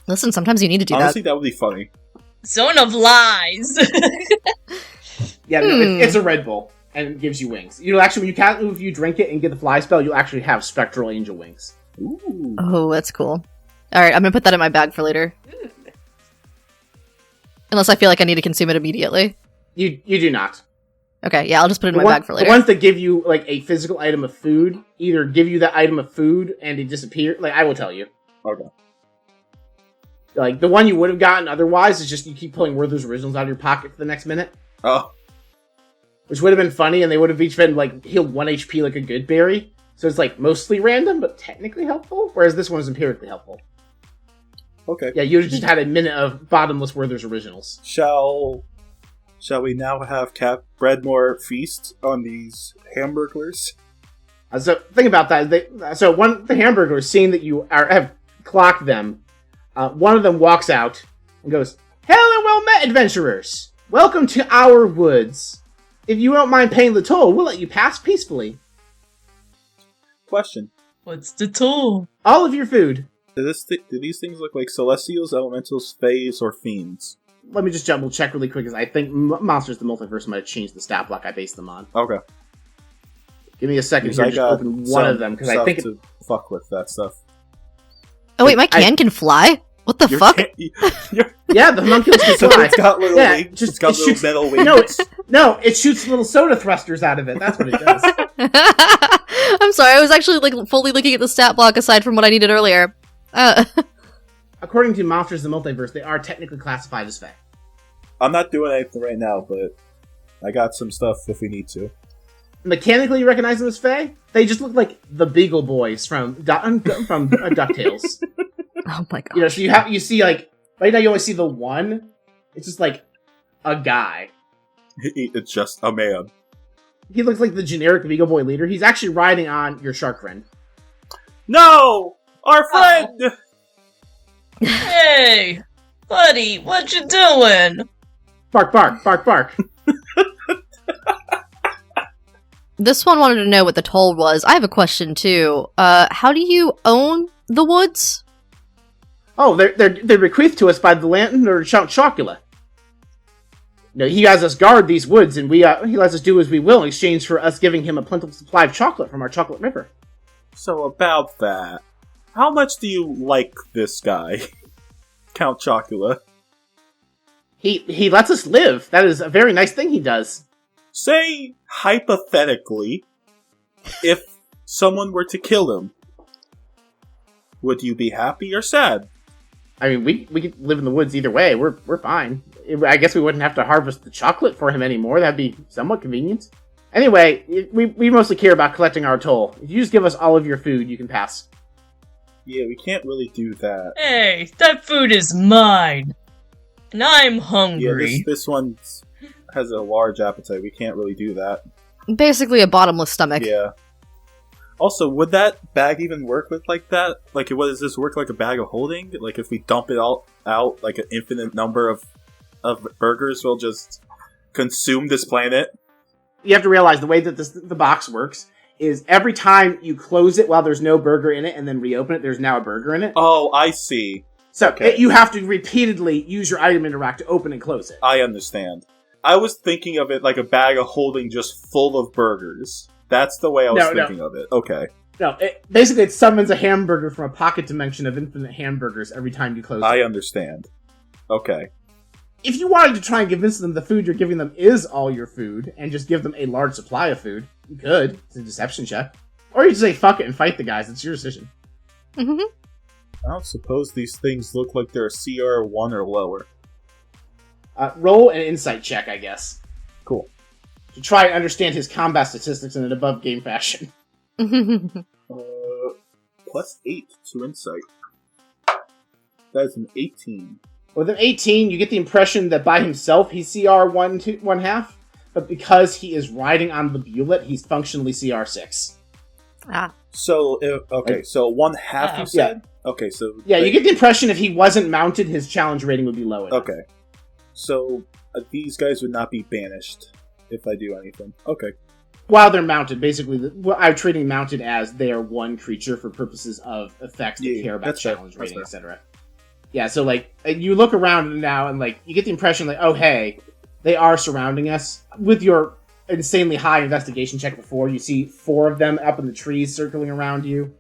Listen, sometimes you need to do Honestly, that would be funny. Zone of lies. Yeah, no, it's a Red Bull, and it gives you wings. You know, actually, if you drink it and get the fly spell, you'll actually have spectral angel wings. Ooh. that. Oh, that's cool. Alright, I'm gonna put that in my bag for later. Unless I feel like I need to consume it immediately. You do not. Okay, yeah, I'll just put it in The my bag for later. The ones that give you like a physical item of food either give you that item of food and it disappears. Like I will tell you. Okay. Like, the one you would have gotten otherwise is just you keep pulling Werther's Originals out of your pocket for the next minute. Oh. Which would have been funny, and they would have each been, like, healed 1 HP like a good berry. So it's, like, mostly random, but technically helpful. Whereas this one is empirically helpful. Okay. Yeah, you would have just had a minute of bottomless Werther's Originals. Shall we now have Cap Breadmore feast on these Hamburglars? So, think about that. The Hamburglars, seeing that you have clocked them, one of them walks out and goes, "Hail and well met, adventurers! Welcome to our woods. If you don't mind paying the toll, we'll let you pass peacefully." Question. What's the toll? All of your food. Do these things look like Celestials, Elementals, Fays, or Fiends? Let me just double check really quick, because I think Monsters the Multiverse might have changed the stat block I based them on. Okay. Give me a second here to just open one of them, because I think to fuck with that stuff. Oh wait, my can fly? What the fuck? Yeah, the homunculus can fly. It's got little wings. It's got little metal wings. No, it shoots little soda thrusters out of it. That's what it does. I'm sorry, I was actually like fully looking at the stat block aside from what I needed earlier. According to Monsters the Multiverse, they are technically classified as Fae. I'm not doing anything right now, but I got some stuff if we need to. Mechanically, you recognize them as Fae? They just look like the Beagle Boys from DuckTales. Oh my god! You know, so you see like right now you only see the one. It's just like a guy. It's just a man. He looks like the generic Beagle Boy leader. He's actually riding on your shark friend. No, our friend. Hey, buddy, what you doing? Bark, bark, bark, bark. This one wanted to know what the toll was. I have a question too. How do you own the woods? Oh, they're bequeathed to us by the Lantern or Count Chocula. No, he has us guard these woods, and he lets us do as we will in exchange for us giving him a plentiful supply of chocolate from our chocolate river. So about that, how much do you like this guy, Count Chocula? He lets us live. That is a very nice thing he does. Say, hypothetically, if someone were to kill him, would you be happy or sad? I mean, we could live in the woods either way. We're fine. I guess we wouldn't have to harvest the chocolate for him anymore. That'd be somewhat convenient. Anyway, we mostly care about collecting our toll. If you just give us all of your food, you can pass. Yeah, we can't really do that. Hey, that food is mine. And I'm hungry. Yeah, this one has a large appetite. We can't really do that. Basically a bottomless stomach. Yeah. Also, would that bag even work with like that? Like, what does this work like a bag of holding? Like, if we dump it all out, like an infinite number of burgers will just consume this planet? You have to realize the way that the box works is every time you close it while there's no burger in it and then reopen it, there's now a burger in it. Oh, I see. So Okay. you have to repeatedly use your item interact to open and close it. I understand. I was thinking of it like a bag of holding just full of burgers. That's the way I was thinking of it. Okay. No, basically it summons a hamburger from a pocket dimension of infinite hamburgers every time you close it. I understand. Okay. If you wanted to try and convince them the food you're giving them is all your food, and just give them a large supply of food, you could. It's a deception check. Or you just say fuck it and fight the guys. It's your decision. Mm-hmm. I don't suppose these things look like they're a CR 1 or lower. Roll an insight check, I guess. Cool. To try and understand his combat statistics in an above-game fashion. Plus 8 to insight. That is an 18. With an 18, you get the impression that by himself he's CR 1/2, but because he is riding on the Bullet, he's functionally CR 6. Ah. So, so 1/2 you said? Yeah. Okay, so... Yeah, you get the impression if he wasn't mounted, his challenge rating would be low enough. Okay. So, these guys would not be banished if I do anything. Okay. While they're mounted, basically, I'm treating mounted as they are one creature for purposes of effects that care about challenge rating, etc. Yeah, so, like, you look around now and, like, you get the impression, like, oh, hey, they are surrounding us. With your insanely high investigation check before, you see 4 of them up in the trees circling around you.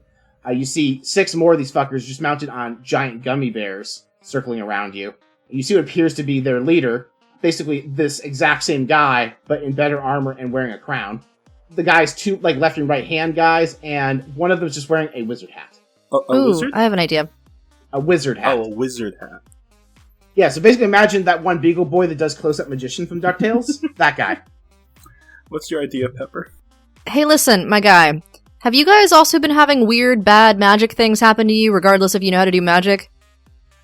You see 6 more of these fuckers just mounted on giant gummy bears circling around you. You see what appears to be their leader, basically this exact same guy, but in better armor and wearing a crown. The guy's 2, like, left and right hand guys, and one of them is just wearing a wizard hat. A wizard? I have an idea. A wizard hat. Oh, a wizard hat. Yeah, so basically imagine that one Beagle Boy that does close-up magician from DuckTales. That guy. What's your idea, Pepper? Hey, listen, my guy. Have you guys also been having weird, bad magic things happen to you, regardless if you know how to do magic?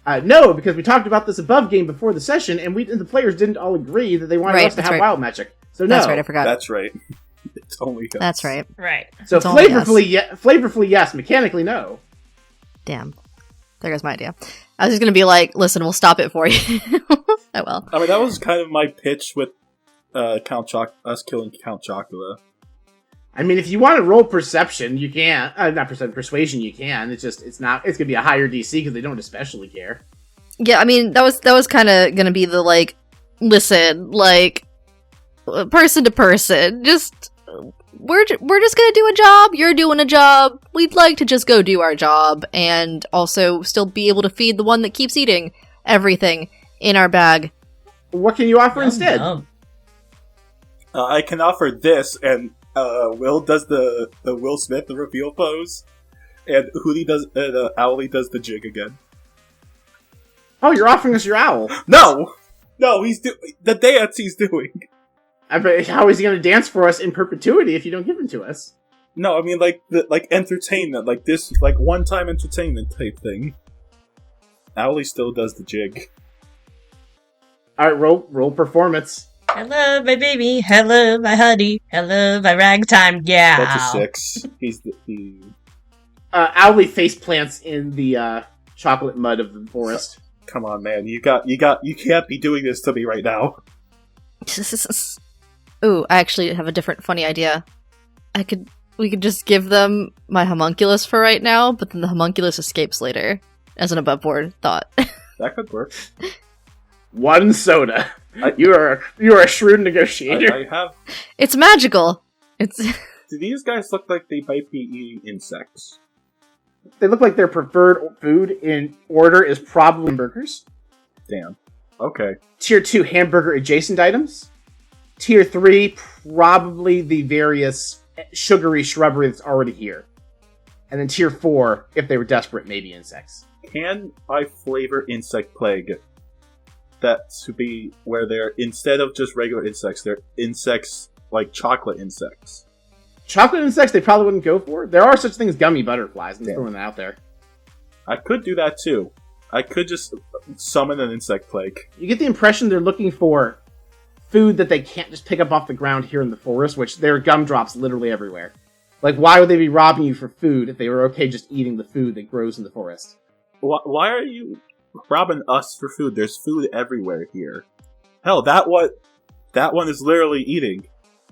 No, because we talked about this above game before the session, and the players didn't all agree that they wanted us to have wild magic. So no. That's right, I forgot. That's right. It's only us. That's right. Right. So flavorfully yes, mechanically no. Damn. There goes my idea. I was just gonna be like, listen, we'll stop it for you. Oh well. I mean, that was kind of my pitch with us killing Count Chocula. I mean, if you want to roll perception, you can. Persuasion, you can. It's gonna be a higher DC because they don't especially care. Yeah, I mean, that was kind of gonna be the, like, listen, like, person to person, just, we're just gonna do a job, you're doing a job, we'd like to just go do our job, and also still be able to feed the one that keeps eating everything in our bag. What can you offer instead? I can offer this, and Will does the Will Smith, the reveal pose, and Hootie does, Owlie does the jig again. Oh, you're offering us your owl. No, he's the dance he's doing. How is he going to dance for us in perpetuity if you don't give him to us? No, I mean like entertainment, like this, like one-time entertainment type thing. Owlie still does the jig. All right, roll performance. Hello, my baby. Hello, my honey. Hello, my ragtime gal. That's a 6. He's the Owlie face plants in the chocolate mud of the forest. Come on, man! You can't be doing this to me right now. Ooh, I actually have a different funny idea. We could just give them my homunculus for right now, but then the homunculus escapes later as an above board thought. That could work. One soda. You are a shrewd negotiator. I have. It's magical. Do these guys look like they might be eating insects? They look like their preferred food in order is probably hamburgers. Damn. Okay. Tier 2, hamburger adjacent items. Tier 3, probably the various sugary shrubbery that's already here. And then Tier 4, if they were desperate, maybe insects. Can I flavor insect plague? That to be where they're, instead of just regular insects, they're insects like chocolate insects. Chocolate insects they probably wouldn't go for. There are such things as gummy butterflies. I'm just throwing that out there. I could do that too. I could just summon an insect plague. You get the impression they're looking for food that they can't just pick up off the ground here in the forest, which there are gumdrops literally everywhere. Like, why would they be robbing you for food if they were okay just eating the food that grows in the forest? Why are you robbing us for food? There's food everywhere here. Hell, that one is literally eating.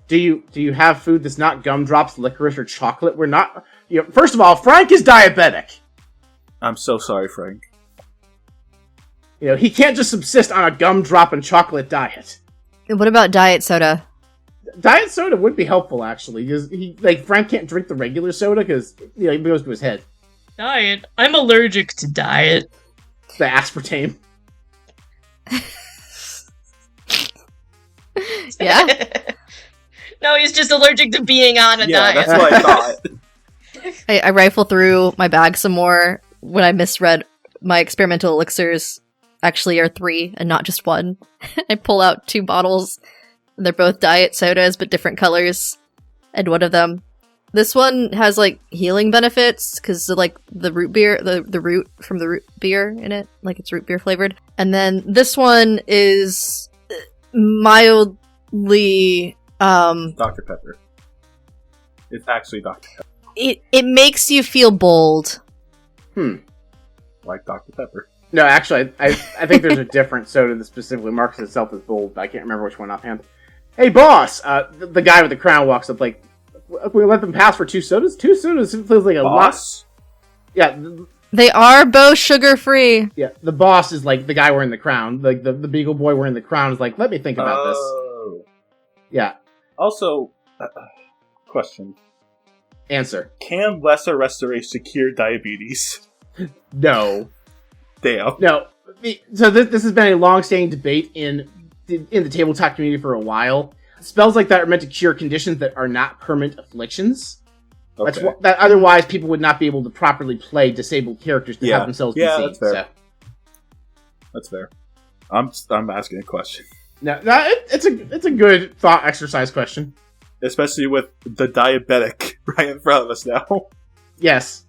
Do you have food that's not gumdrops, licorice, or chocolate? We're not. First of all, Frank is diabetic. I'm so sorry, Frank. He can't just subsist on a gumdrop and chocolate diet. What about diet soda? Diet soda would be helpful, actually. Frank can't drink the regular soda because it goes to his head. Diet? I'm allergic to diet. The aspartame. Yeah? No, he's just allergic to being on a diet. Yeah, that's what I thought. I rifle through my bag some more when I misread my experimental elixirs actually are 3 and not just 1. I pull out 2 bottles. They're both diet sodas, but different colors. And one of them, this one has like healing benefits because like the root beer, the root from the root beer in it, like it's root beer flavored. And then this one is mildly Dr. Pepper. It's actually Dr. Pepper. It makes you feel bold. Like Dr. Pepper. No, actually, I think there's a different soda that specifically marks itself as bold, but I can't remember which one offhand. Hey, boss! The guy with the crown walks up like, we let them pass for 2 sodas? 2 sodas feels like a boss? lot. Yeah. They are both sugar-free. Yeah, the boss is like the guy wearing the crown. Like the Beagle Boy wearing the crown is like, let me think about this. Yeah. Also, question. Answer. Can lesser restoration cure diabetes? No. Damn. No. So this has been a long-standing debate in the tabletop community for a while. Spells like that are meant to cure conditions that are not permanent afflictions. Okay. That otherwise people would not be able to properly play disabled characters to have themselves be seen. That's fair. So. That's fair. I'm asking a question. No, it's a good thought exercise question. Especially with the diabetic right in front of us now. Yes.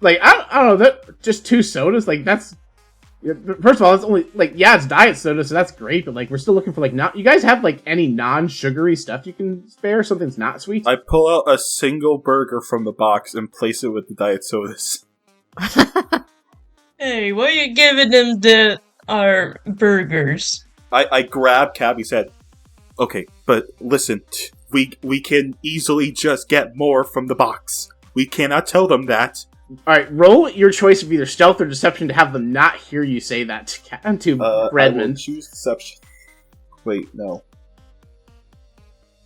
Like, I don't know, that just 2 sodas, like, that's... First of all, it's only, like, yeah, it's diet soda, so that's great, but, like, we're still looking for, like, not... You guys have, like, any non-sugary stuff you can spare? Something that's not sweet? I pull out a single burger from the box and place it with the diet sodas. Hey, what are you giving them to our burgers? I grab Cabby's head. Okay, but listen, we can easily just get more from the box. We cannot tell them that. Alright, roll your choice of either stealth or deception to have them not hear you say that to Redmond. I will choose deception. Wait, no.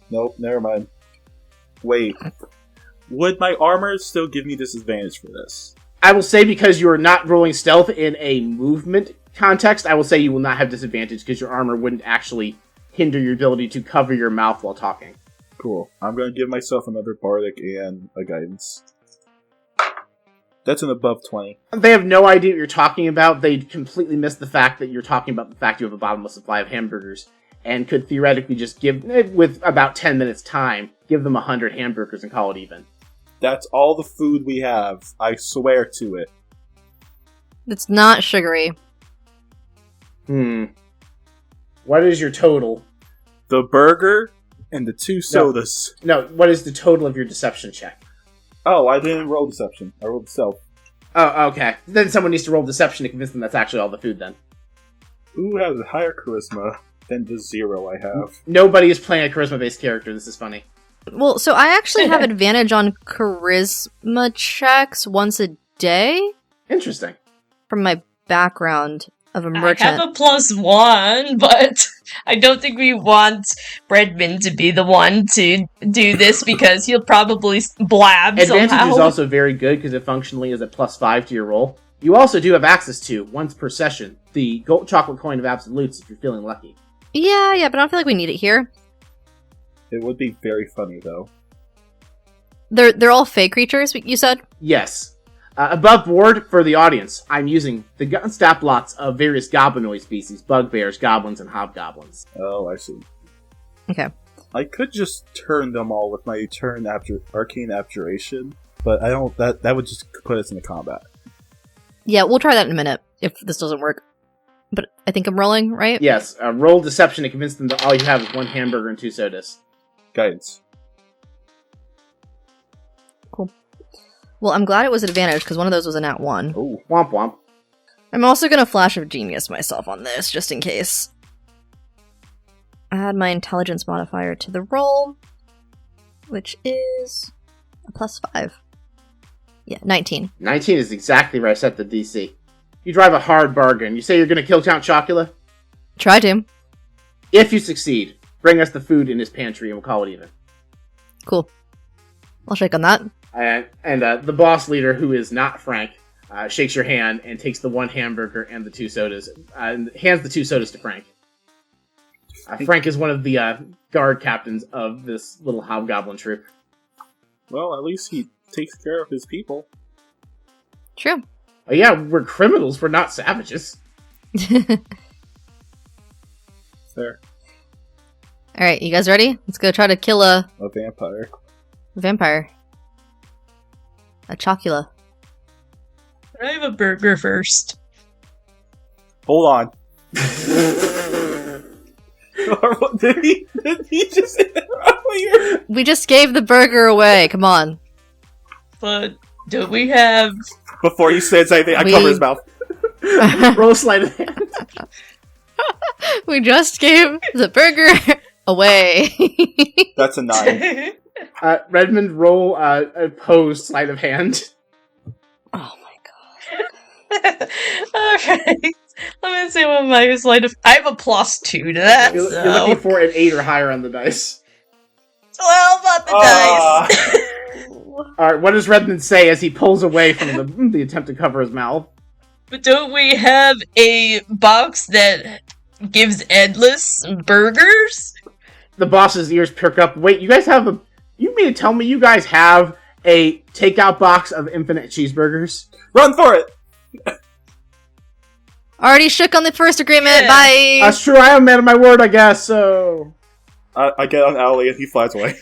Nope, never mind. Wait. Would my armor still give me disadvantage for this? I will say because you are not rolling stealth in a movement context, I will say you will not have disadvantage because your armor wouldn't actually hinder your ability to cover your mouth while talking. Cool. I'm going to give myself another bardic and a guidance. That's an above 20. They have no idea what you're talking about. They completely miss the fact that you're talking about the fact you have a bottomless supply of hamburgers and could theoretically just give, with about 10 minutes time, give them 100 hamburgers and call it even. That's all the food we have. I swear to it. It's not sugary. What is your total? The burger and the 2 sodas. No, what is the total of your deception check? Oh, I didn't roll deception. I rolled stealth. Oh, okay. Then someone needs to roll deception to convince them that's actually all the food then. Who has higher charisma than the 0 I have? Nobody is playing a charisma-based character. This is funny. Well, so I actually have advantage on charisma checks once a day Interesting. from my background of a merchant. I have a +1, but I don't think we want Redmond to be the one to do this because he'll probably blab Advantage somehow. is also very good because it functionally is a +5 to your roll. You also do have access to, once per session, the gold chocolate coin of absolutes if you're feeling lucky. Yeah, but I don't feel like we need it here. It would be very funny, though. They're all fey creatures, you said? Yes. Above board, for the audience, I'm using the stat blots of various goblinoid species, bugbears, goblins, and hobgoblins. Oh, I see. Okay. I could just turn them all with my turn after arcane abjuration, but I don't. That would just put us into combat. Yeah, we'll try that in a minute if this doesn't work. But I think I'm rolling, right? Yes. Roll deception to convince them that all you have is 1 hamburger and 2 sodas. Guidance. Cool. Well, I'm glad it was advantage because one of those was a nat 1. Oh, womp womp. I'm also going to flash of genius myself on this, just in case. Add my intelligence modifier to the roll, which is a +5. Yeah, 19. 19 is exactly where I set the DC. You drive a hard bargain. You say you're going to kill Count Chocula? Try to. If you succeed, bring us the food in his pantry and we'll call it even. Cool. I'll shake on that. And the boss leader, who is not Frank, shakes your hand and takes the 1 hamburger and the 2 sodas, and hands the 2 sodas to Frank. Frank is one of the guard captains of this little hobgoblin troop. Well, at least he takes care of his people. True. Oh yeah, we're criminals, we're not savages. There. Alright, you guys ready? Let's go try to kill a vampire. Vampire. A Chocula. I have a burger first. Hold on. Did he just earlier? We just gave the burger away, come on. But do we have... Before he says anything, I cover his mouth. Roll sleight of hand. We just gave the burger away. That's a 9. Redmond, roll opposed sleight of hand. Oh my god. Alright. Let me see what my sleight of... I have a +2 to that, You're so... looking for an 8 or higher on the dice. 12 on the dice! Alright, what does Redmond say as he pulls away from the attempt to cover his mouth? But don't we have a box that gives endless burgers? The boss's ears perk up. Wait, you guys have a... You mean to tell me you guys have a takeout box of infinite cheeseburgers. Run for it! Already shook on the first agreement. Yeah. Bye. That's true. I am a man of my word, I guess. So, I get on Owly and he flies away.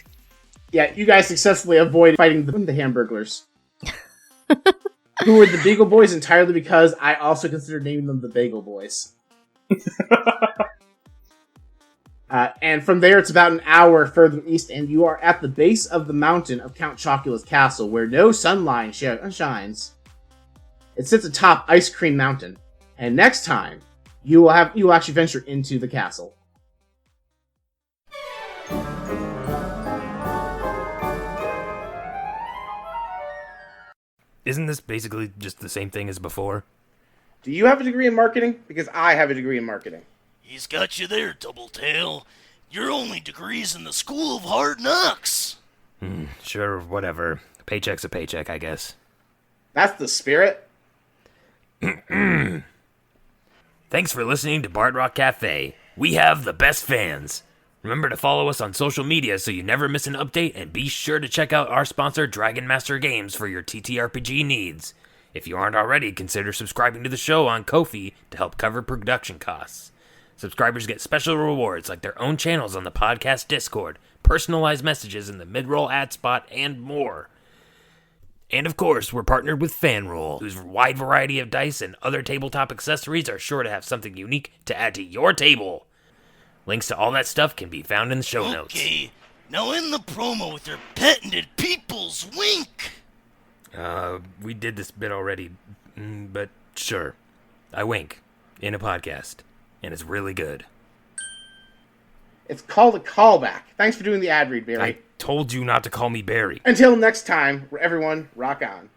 yeah, you guys successfully avoid fighting the Hamburglars. Who were the Beagle Boys entirely because I also consider naming them the Bagel Boys. And from there, it's about an hour further east, and you are at the base of the mountain of Count Chocula's castle, where no sunlight shines. It sits atop Ice Cream Mountain, and next time, you will actually venture into the castle. Isn't this basically just the same thing as before? Do you have a degree in marketing? Because I have a degree in marketing. He's got you there, Doubletail. Your only degree's in the School of Hard Knocks. Sure, whatever. Paycheck's a paycheck, I guess. That's the spirit. Thanks for listening to Bard Rock Cafe. We have the best fans. Remember to follow us on social media so you never miss an update, and be sure to check out our sponsor, Dragon Master Games, for your TTRPG needs. If you aren't already, consider subscribing to the show on Ko-fi to help cover production costs. Subscribers get special rewards like their own channels on the podcast Discord, personalized messages in the mid-roll ad spot, and more. And of course, we're partnered with FanRoll, whose wide variety of dice and other tabletop accessories are sure to have something unique to add to your table. Links to all that stuff can be found in the show notes. Okay, now in the promo with your patented people's wink. We did this bit already, but sure. I wink in a podcast, and it's really good. It's called a callback. Thanks for doing the ad read, Barry. I told you not to call me Barry. Until next time, everyone, rock on.